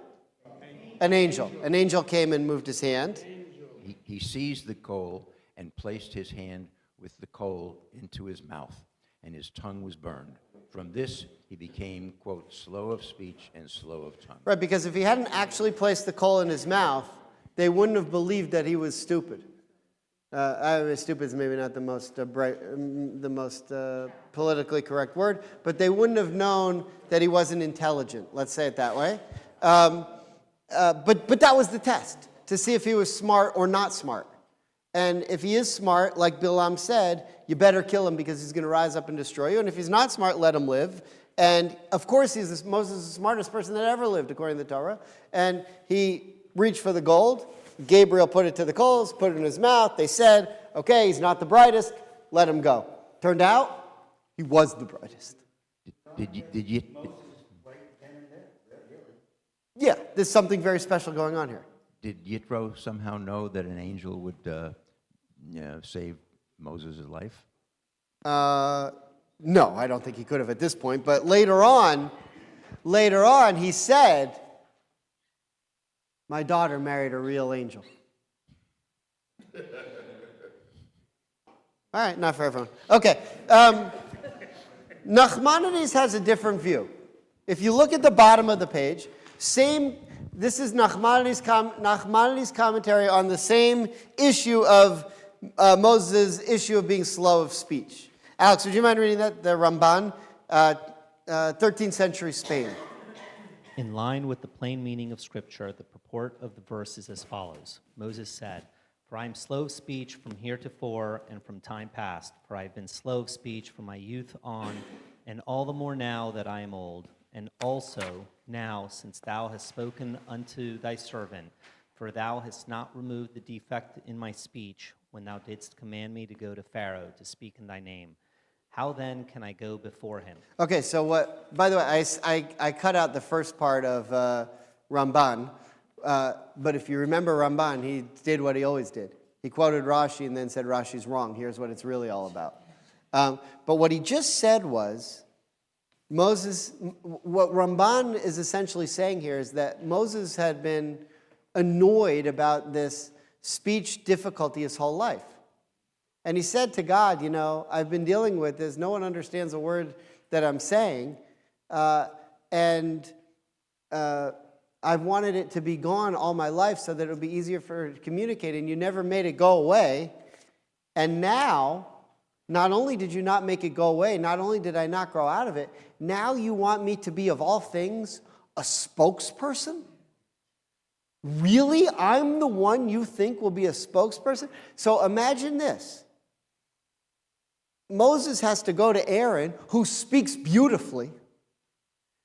An angel. An angel came and moved his hand. He seized the coal and placed his hand with the coal into his mouth, and his tongue was burned. From this, he became, quote, slow of speech and slow of tongue. Right, because if he hadn't actually placed the coal in his mouth, they wouldn't have believed that he was stupid. Stupid is maybe not the most politically correct word, but they wouldn't have known that he wasn't intelligent. Let's say it that way. But that was the test, to see if he was smart or not smart. And if he is smart, like Bilam said, you better kill him because he's going to rise up and destroy you. And if he's not smart, let him live. And of course, Moses is the smartest person that ever lived, according to the Torah. And he reached for the gold. Gabriel put it to the coals, put it in his mouth. They said, okay, he's not the brightest, let him go. Turned out, he was the brightest. Did you? Yeah, there's something very special going on here. Did Yitro somehow know that an angel would save Moses' life? No, I don't think he could have at this point. But later on, he said, my daughter married a real angel. All right, not for everyone. Okay. Nachmanides has a different view. If you look at the bottom of the page, this is Nachmanides' commentary on the same issue of Moses' issue of being slow of speech. Alex, would you mind reading that? The Ramban, 13th century Spain. In line with the plain meaning of Scripture, the purport of the verse is as follows. Moses said, For I am slow of speech from heretofore and from time past, for I have been slow of speech from my youth on, and all the more now that I am old. And also now, since thou hast spoken unto thy servant, for thou hast not removed the defect in my speech when thou didst command me to go to Pharaoh to speak in thy name. How then can I go before him? Okay, so by the way, I cut out the first part of Ramban, but if you remember Ramban, he did what he always did. He quoted Rashi and then said Rashi's wrong. Here's what it's really all about. But what he just said was, what Ramban is essentially saying here is that Moses had been annoyed about this speech difficulty his whole life. And he said to God, I've been dealing with this. No one understands a word that I'm saying. And I've wanted it to be gone all my life so that it would be easier for it to communicate. And you never made it go away. And now, not only did you not make it go away, not only did I not grow out of it, now you want me to be, of all things, a spokesperson? Really? I'm the one you think will be a spokesperson? So imagine this. Moses has to go to Aaron, who speaks beautifully,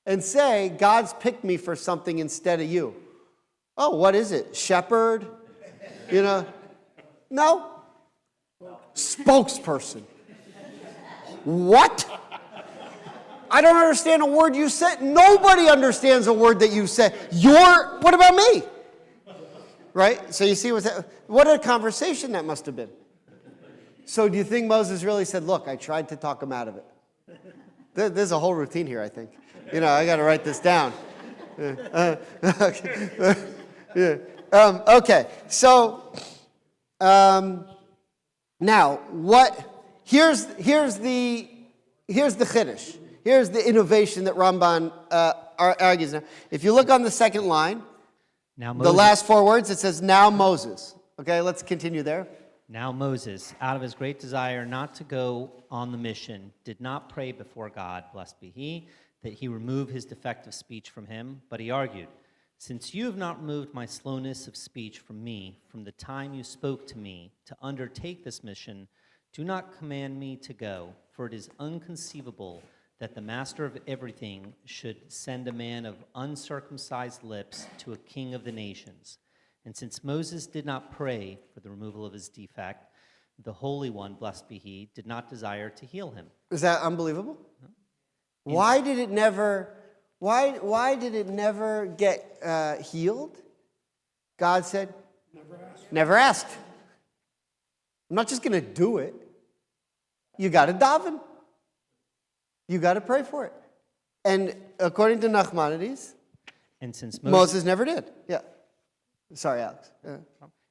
and say, God's picked me for something instead of you. Oh, what is it? Shepherd? No. Spokesperson. What? I don't understand a word you said. Nobody understands a word that you said. What about me? Right? So you see what a conversation that must have been. So do you think Moses really said, look, I tried to talk him out of it? There's a whole routine here, I think. I got to write this down. Okay. So now here's the chiddush. Here's the innovation that Ramban argues. Now, if you look on the second line, Now Moses, the last four words, it says, now Moses. Okay, let's continue there. Now Moses, out of his great desire not to go on the mission, did not pray before God, blessed be he, that he remove his defective speech from him, but he argued, Since you have not removed my slowness of speech from me from the time you spoke to me to undertake this mission, do not command me to go, for it is inconceivable that the master of everything should send a man of uncircumcised lips to a king of the nations. And since Moses did not pray for the removal of his defect, the Holy One, blessed be he, did not desire to heal him. Is that unbelievable? No. Why did it never get healed? God said, never asked. I'm not just going to do it. You got to daven. You got to pray for it. And according to Nachmanides, and since Moses never did. Yeah. Sorry, Alex.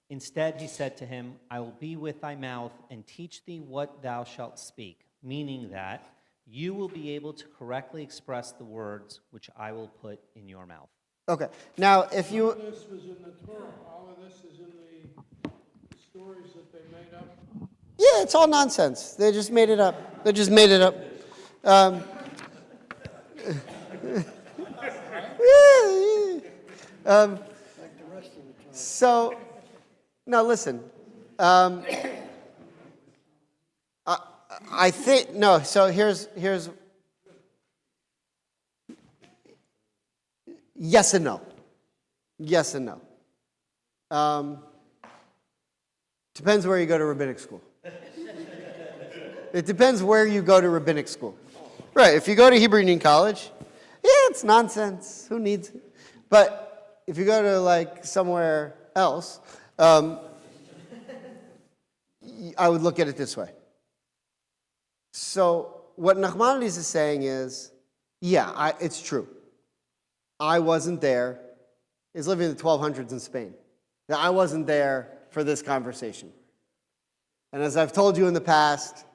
Instead, he said to him, I will be with thy mouth and teach thee what thou shalt speak, meaning that you will be able to correctly express the words which I will put in your mouth. Okay. Now, if you... All of this was in the Torah. All of this is in the stories that they made up. Yeah, it's all nonsense. They just made it up. They just made it up. So, now listen. I think, no, so here's yes and no. Yes and no. Depends where you go to rabbinic school. It depends where you go to rabbinic school. Right, if you go to Hebrew Union College, yeah, it's nonsense. Who needs it? But if you go to like somewhere else, I would look at it this way. So what Nachmanides is saying is, yeah, it's true. I wasn't there. He's living in the 1200s in Spain. Now, I wasn't there for this conversation. And as I've told you in the past,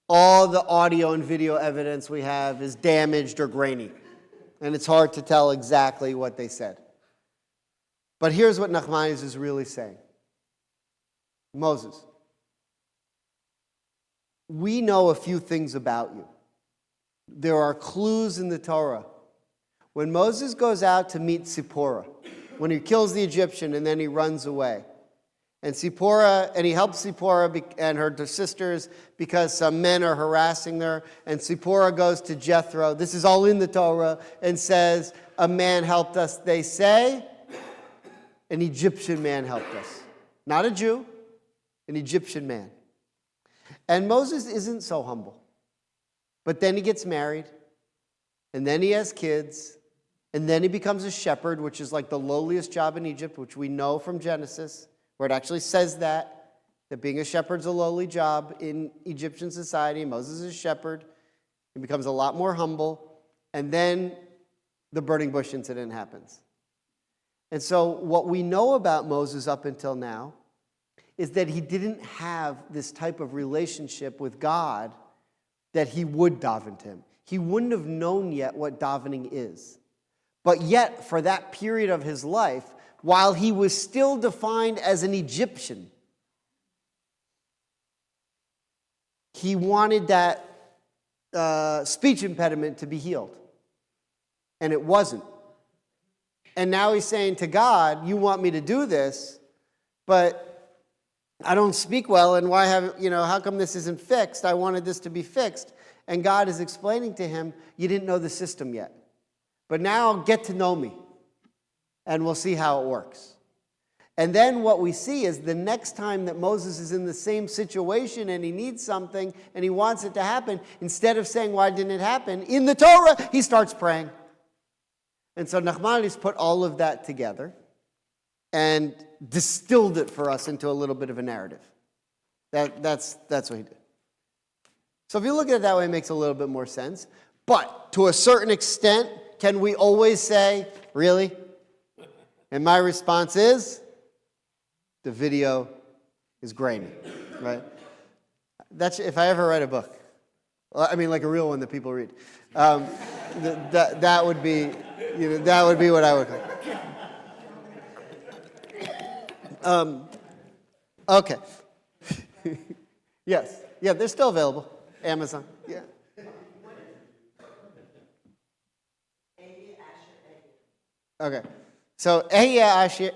all the audio and video evidence we have is damaged or grainy. And it's hard to tell exactly what they said. But here's what Nachmanides is really saying. Moses, we know a few things about you. There are clues in the Torah. When Moses goes out to meet Zipporah, when he kills the Egyptian and then he runs away, and he helps Zipporah and her sisters because some men are harassing her, and Zipporah goes to Jethro, this is all in the Torah, and says, a man helped us. They say, an Egyptian man helped us. Not a Jew, an Egyptian man. And Moses isn't so humble. But then he gets married, and then he has kids, and then he becomes a shepherd, which is like the lowliest job in Egypt, which we know from Genesis, where it actually says that being a shepherd's a lowly job in Egyptian society. Moses is a shepherd. He becomes a lot more humble, and then the burning bush incident happens. And so what we know about Moses up until now is that he didn't have this type of relationship with God that he would daven to him. He wouldn't have known yet what davening is. But yet, for that period of his life, while he was still defined as an Egyptian, he wanted that speech impediment to be healed. And it wasn't. And now he's saying to God, you want me to do this, but I don't speak well, and how come this isn't fixed? I wanted this to be fixed. And God is explaining to him, you didn't know the system yet. But now get to know me, and we'll see how it works. And then what we see is the next time that Moses is in the same situation and he needs something and he wants it to happen, instead of saying, why didn't it happen? In the Torah, he starts praying. And so Nachmanides put all of that together and distilled it for us into a little bit of a narrative. That's what he did. So if you look at it that way, it makes a little bit more sense. But to a certain extent, can we always say, really? And my response is, the video is grainy, right? That's if I ever write a book. I mean, like a real one that people read. That would be, that would be what I would call. Okay. Yes. Yeah, they're still available. Amazon. Yeah. Okay. So Ehyeh Asher,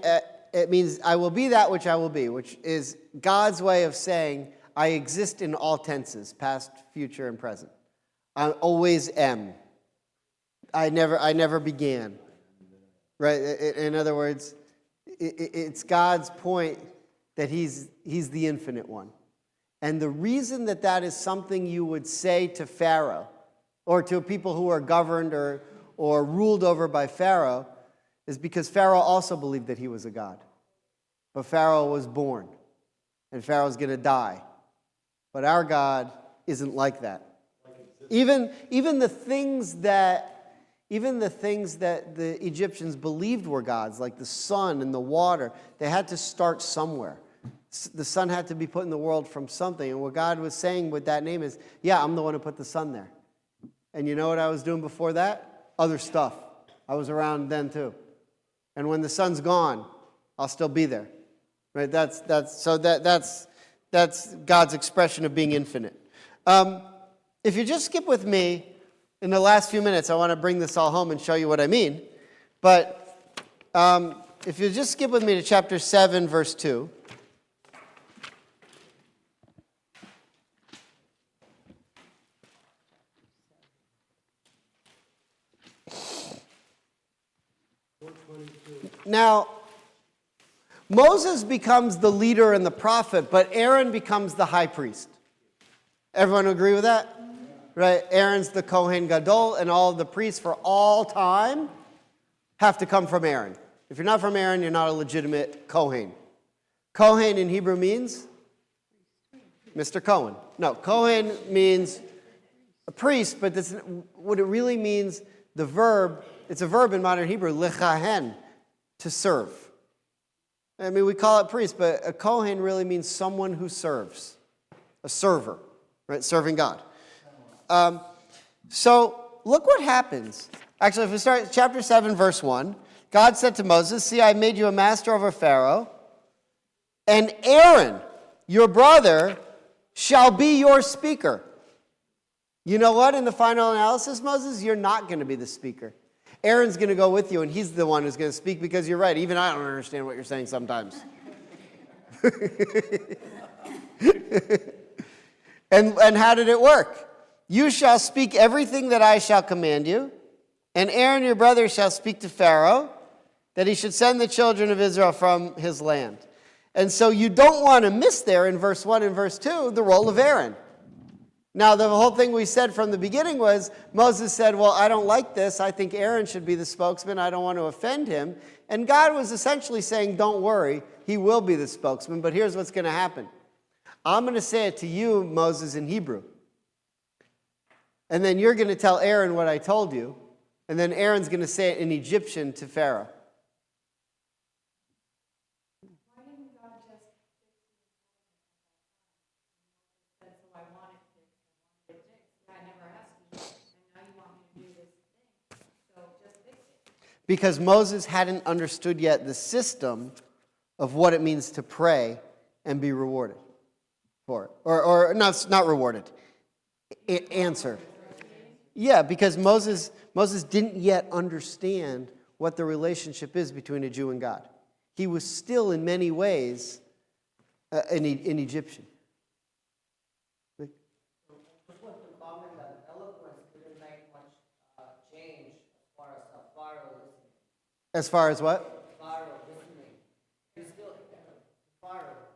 it means I will be that which I will be, which is God's way of saying I exist in all tenses, past, future, and present. I always am. I never began. Right? In other words, it's God's point that he's the infinite one. And the reason that that is something you would say to Pharaoh or to people who are governed or ruled over by Pharaoh is because Pharaoh also believed that he was a god. But Pharaoh was born, and Pharaoh's going to die. But our God isn't like that. Even the things that the Egyptians believed were gods, like the sun and the water, they had to start somewhere. The sun had to be put in the world from something. And what God was saying with that name is, yeah, I'm the one who put the sun there. And you know what I was doing before that? Other stuff. I was around then too. And when the sun's gone, I'll still be there. Right? That's God's expression of being infinite. If you just skip with me, in the last few minutes, I want to bring this all home and show you what I mean. But if you just skip with me to chapter 7, verse 2. Now, Moses becomes the leader and the prophet, but Aaron becomes the high priest. Everyone agree with that? Right? Aaron's the Kohen Gadol, and all of the priests for all time have to come from Aaron. If you're not from Aaron, you're not a legitimate Kohen. Kohen in Hebrew means Mr. Cohen. No, Kohen means a priest, but this, what it really means, the verb, it's a verb in modern Hebrew, lechahen, to serve. I mean, we call it priest, but a Kohen really means someone who serves, a server, right? Serving God. So look what happens. Actually, if we start chapter 7, verse 1, God said to Moses, "See, I made you a master over Pharaoh, and Aaron, your brother, shall be your speaker." You know what? In the final analysis, Moses, you're not going to be the speaker. Aaron's going to go with you, and he's the one who's going to speak because you're right. Even I don't understand what you're saying sometimes. And how did it work? You shall speak everything that I shall command you, and Aaron your brother shall speak to Pharaoh, that he should send the children of Israel from his land. And so you don't want to miss there in verse 1 and verse 2 the role of Aaron. Now, the whole thing we said from the beginning was, Moses said, well, I don't like this. I think Aaron should be the spokesman. I don't want to offend him. And God was essentially saying, don't worry, he will be the spokesman, but here's what's going to happen. I'm going to say it to you, Moses, in Hebrew. And then you're going to tell Aaron what I told you. And then Aaron's going to say it in Egyptian to Pharaoh. Why didn't God just fix it? So I want it fixed. I never asked you, and now you want me to do this thing. So just fix it. Because Moses hadn't understood yet the system of what it means to pray and be rewarded for it. Or not rewarded, answered. Yeah, because Moses didn't yet understand what the relationship is between a Jew and God. He was still, in many ways, an Egyptian. As far as what?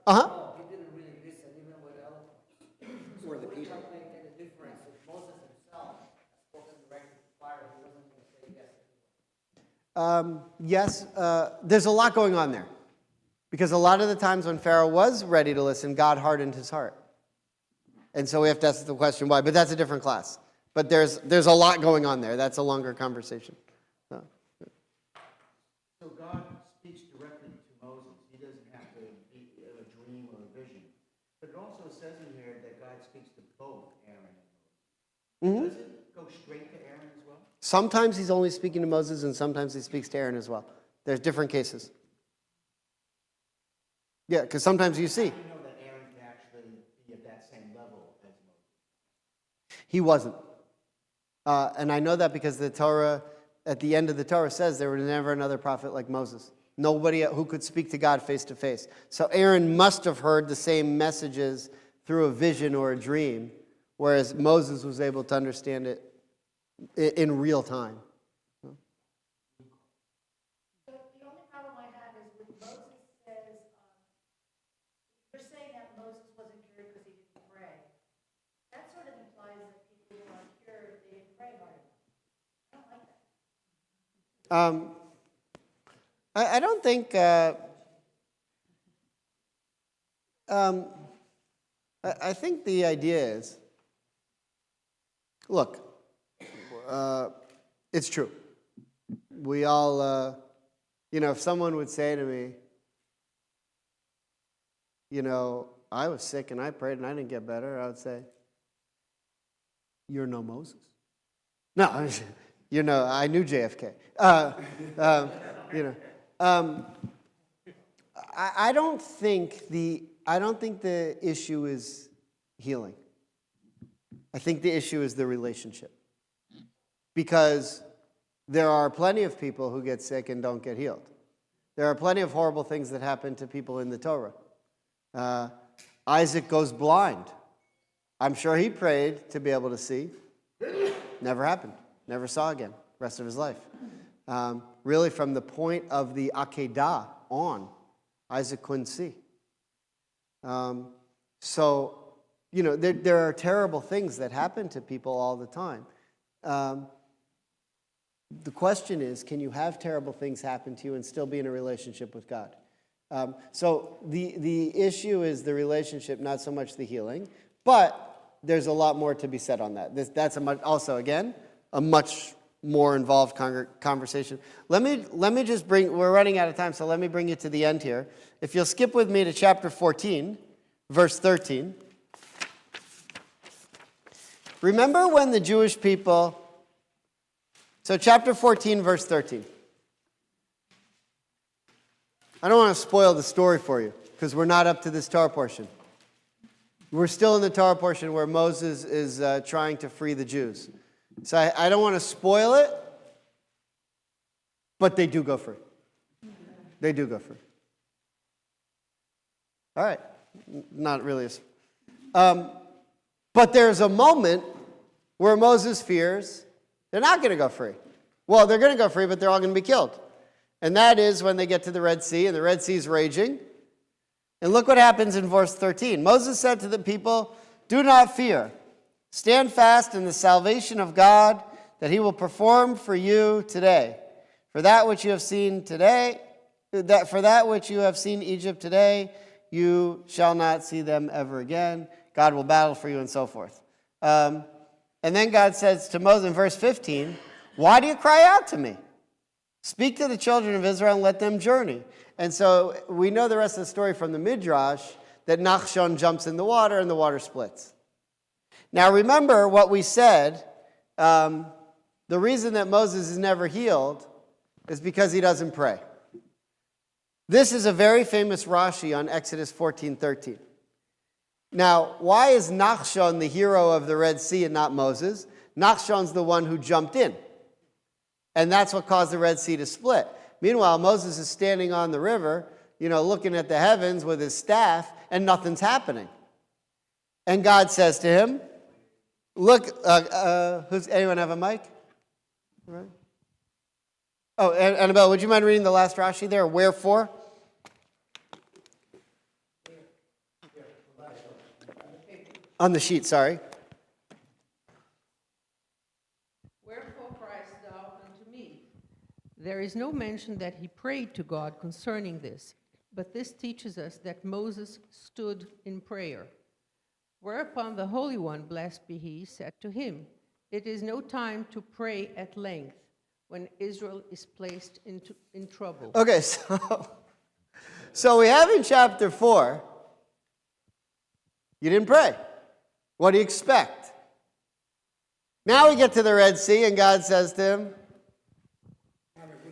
Uh-huh. He didn't really listen, even with eloquence. Or the people. Make a difference. If Moses himself spoken directly to Pharaoh, he wasn't going to say yes. Yes, there's a lot going on there. Because a lot of the times when Pharaoh was ready to listen, God hardened his heart. And so we have to ask the question why. But that's a different class. But there's a lot going on there. That's a longer conversation. So God speaks directly to Moses. He doesn't have to be a dream or a vision. But it also says in here that God speaks to both Aaron and Moses. Does it go straight to Aaron as well? Sometimes he's only speaking to Moses, and sometimes he speaks to Aaron as well. There's different cases. Yeah, because sometimes you see. How do you know that Aaron can actually be at that same level as Moses? He wasn't. And I know that because the Torah at the end of the Torah says there was never another prophet like Moses. Nobody who could speak to God face to face. So Aaron must have heard the same messages through a vision or a dream, whereas Moses was able to understand it in real time. The only problem I have is when Moses says, you're saying that Moses wasn't cured because he didn't pray. That sort of implies that people who are cured, they didn't pray hard enough. I don't like that. I don't think. I think the idea is, look, it's true. We all, if someone would say to me, I was sick and I prayed and I didn't get better, I would say, you're no Moses. No, I knew JFK. I don't think the issue is healing. I think the issue is the relationship. Because there are plenty of people who get sick and don't get healed. There are plenty of horrible things that happen to people in the Torah. Isaac goes blind. I'm sure he prayed to be able to see. Never happened. Never saw again. Rest of his life. Really, from the point of the Akedah on, Isaac couldn't see. There are terrible things that happen to people all the time. The question is, can you have terrible things happen to you and still be in a relationship with God? So the issue is the relationship, not so much the healing. But there's a lot more to be said on that. That's a much more involved conversation. Let me just we're running out of time, so let me bring you to the end here. If you'll skip with me to chapter 14, verse 13. Remember when the Jewish people, so chapter 14, verse 13. I don't want to spoil the story for you, because we're not up to this Torah portion. We're still in the Torah portion where Moses is trying to free the Jews. So I don't want to spoil it, but they do go free. They do go free. All right. Not really. But there's a moment where Moses fears they're not going to go free. Well, they're going to go free, but they're all going to be killed. And that is when they get to the Red Sea, and the Red Sea is raging. And look what happens in verse 13. Moses said to the people, "Do not fear. Stand fast in the salvation of God that he will perform for you today. For that which you have seen today, for that which you have seen Egypt today, you shall not see them ever again. God will battle for you," and so forth. And then God says to Moses in verse 15, "Why do you cry out to me? Speak to the children of Israel and let them journey." And so we know the rest of the story from the Midrash that Nachshon jumps in the water and the water splits. Now remember what we said, the reason that Moses is never healed is because he doesn't pray. This is a very famous Rashi on Exodus 14:13. Now, why is Nachshon the hero of the Red Sea and not Moses? Nachshon's the one who jumped in. And that's what caused the Red Sea to split. Meanwhile, Moses is standing on the river, looking at the heavens with his staff, and nothing's happening. And God says to him, look, anyone have a mic? Right. Oh, Annabelle, would you mind reading the last Rashi there? Wherefore? On the sheet, sorry. Wherefore criest thou unto me? There is no mention that he prayed to God concerning this, but this teaches us that Moses stood in prayer. Whereupon the Holy One, blessed be he, said to him, "It is no time to pray at length when Israel is placed in trouble." Okay, so we have in chapter 4, you didn't pray. What do you expect? Now we get to the Red Sea, and God says to him,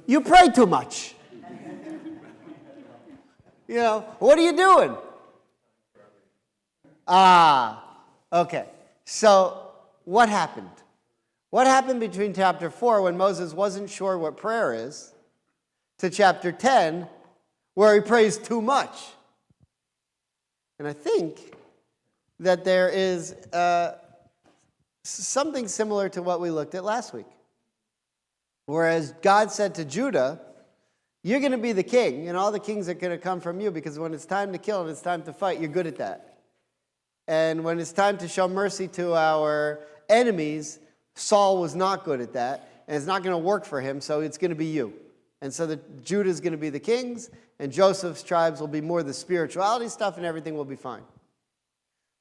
"You pray too much." What are you doing? Okay. So what happened? What happened between chapter 4, when Moses wasn't sure what prayer is, to chapter 10, where he prays too much? And I think that there is something similar to what we looked at last week. Whereas God said to Judah, you're going to be the king, and all the kings are going to come from you, because when it's time to kill and it's time to fight, you're good at that. And when it's time to show mercy to our enemies, Saul was not good at that, and it's not going to work for him, so it's going to be you. And so Judah is going to be the kings, and Joseph's tribes will be more the spirituality stuff, and everything will be fine.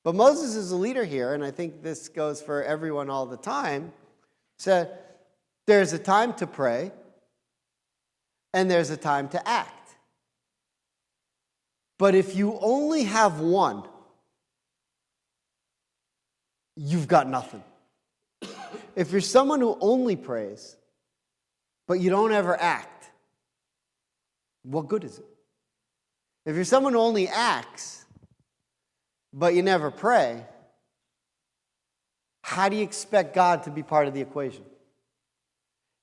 But Moses is a leader here, and I think this goes for everyone all the time. Said, there's a time to pray, and there's a time to act. But if you only have one, you've got nothing. If you're someone who only prays, but you don't ever act, what good is it? If you're someone who only acts, but you never pray, how do you expect God to be part of the equation?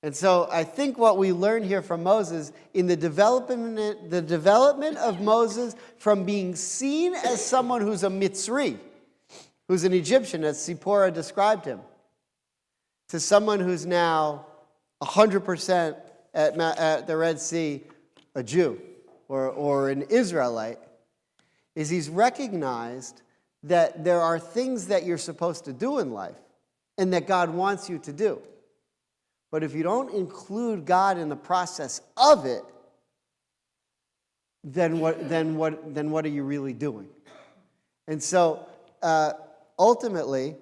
And so I think what we learn here from Moses in the development of Moses from being seen as someone who's a Mitzri, who's an Egyptian, as Sipporah described him, to someone who's now 100% at the Red Sea, a Jew or an Israelite, is he's recognized that there are things that you're supposed to do in life and that God wants you to do. But if you don't include God in the process of it, then what are you really doing? And so ultimately,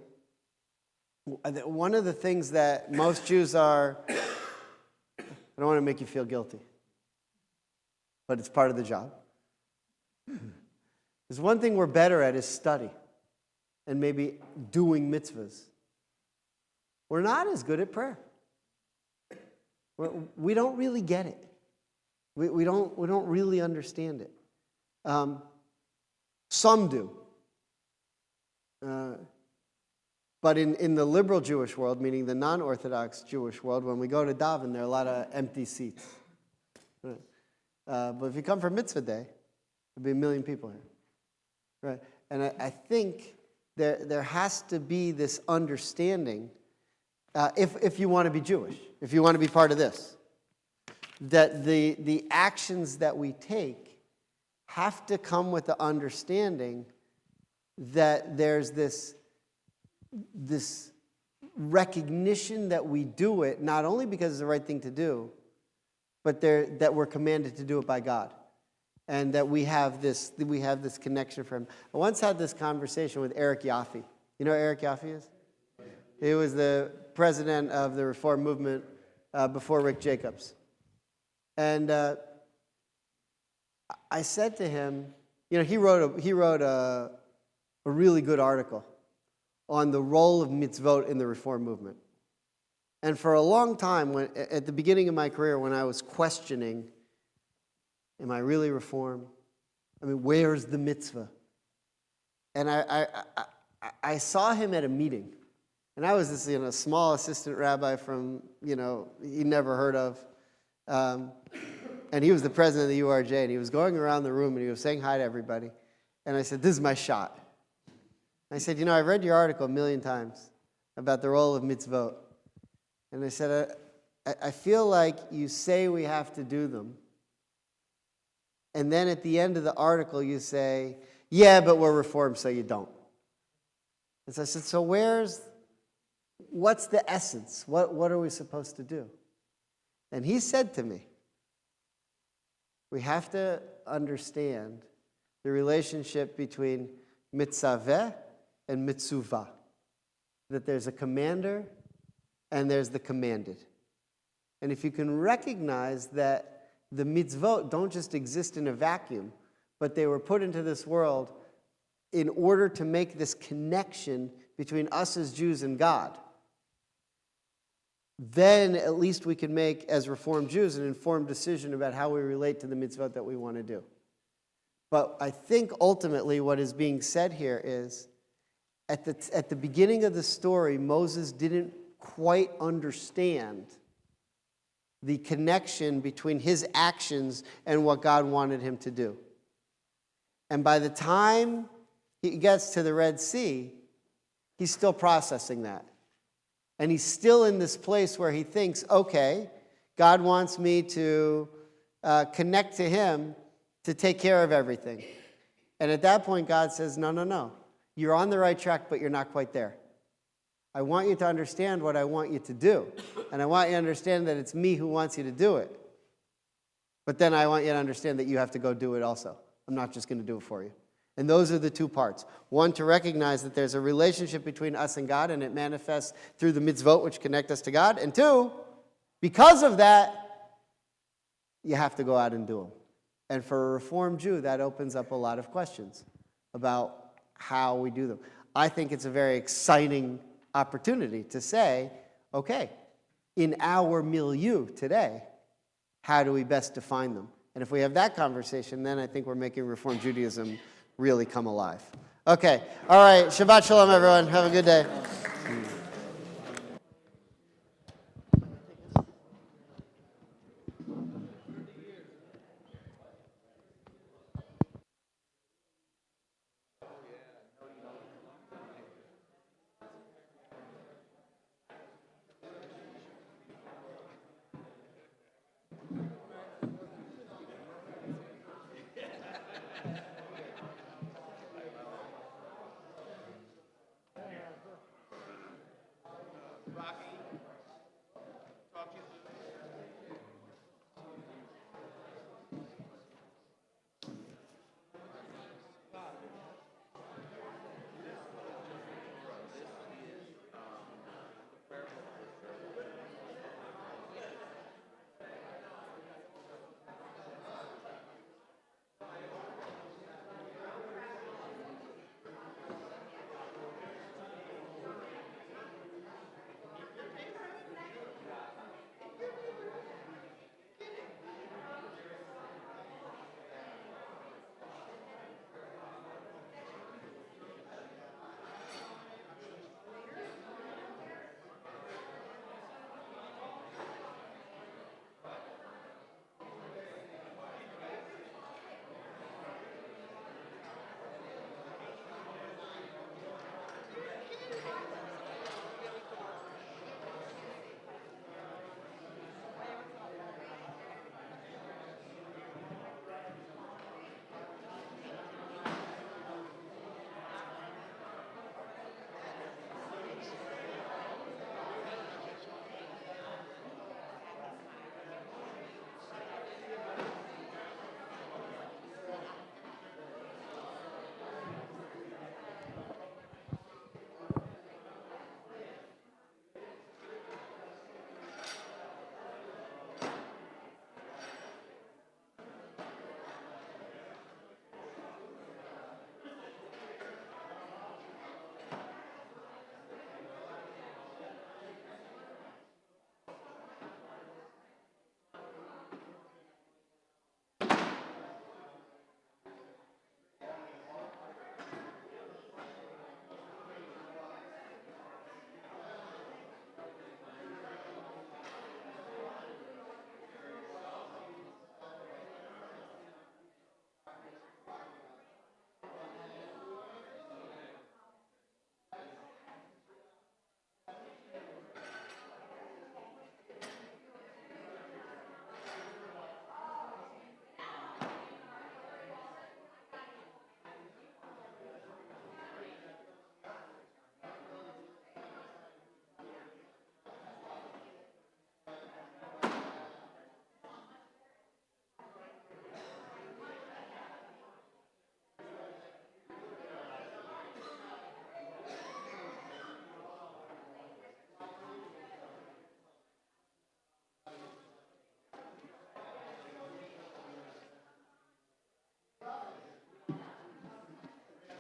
one of the things that most Jews are, I don't want to make you feel guilty, but it's part of the job. There's one thing we're better at is study and maybe doing mitzvahs. We're not as good at prayer. We don't really get it. We don't really understand it. Some do. But in the liberal Jewish world, meaning the non-Orthodox Jewish world, when we go to daven, there are a lot of empty seats. But if you come for mitzvah day, there'll be 1 million people here. Right? And I think there has to be this understanding, if you want to be Jewish, if you want to be part of this, that the actions that we take have to come with the understanding that there's this recognition that we do it not only because it's the right thing to do, but that we're commanded to do it by God, and that we have this connection for Him. I once had this conversation with Eric Yaffe. You know who Eric Yaffe is? He was the president of the Reform movement before Rick Jacobs. And I said to him, he wrote a really good article on the role of mitzvot in the Reform movement. And for a long time, at the beginning of my career, when I was questioning, am I really Reformed? I mean, where's the mitzvah? And I saw him at a meeting. And I was this small assistant rabbi from, he never heard of. And he was the president of the URJ, and he was going around the room, and he was saying hi to everybody. And I said, this is my shot. I said, I've read your article 1 million times about the role of mitzvot. And I said, I feel like you say we have to do them. And then at the end of the article, you say, yeah, but we're Reformed, so you don't. And so I said, so what's the essence? What are we supposed to do? And he said to me, we have to understand the relationship between mitzaveh and mitzuvah. That there's a commander and there's the commanded. And if you can recognize that the mitzvot don't just exist in a vacuum, but they were put into this world in order to make this connection between us as Jews and God, then at least we can make, as Reformed Jews, an informed decision about how we relate to the mitzvot that we want to do. But I think ultimately what is being said here is, at the beginning of the story, Moses didn't quite understand the connection between his actions and what God wanted him to do. And by the time he gets to the Red Sea, he's still processing that. And he's still in this place where he thinks, okay, God wants me to connect to him to take care of everything. And at that point, God says, no, no, no. You're on the right track, but you're not quite there. I want you to understand what I want you to do. And I want you to understand that it's me who wants you to do it. But then I want you to understand that you have to go do it also. I'm not just going to do it for you. And those are the two parts. One, to recognize that there's a relationship between us and God, and it manifests through the mitzvot, which connect us to God. And two, because of that, you have to go out and do them. And for a Reformed Jew, that opens up a lot of questions about how we do them. I think it's a very exciting opportunity to say, okay, in our milieu today, how do we best define them? And if we have that conversation, then I think we're making Reform Judaism really come alive. Okay, all right, Shabbat Shalom, everyone. Have a good day.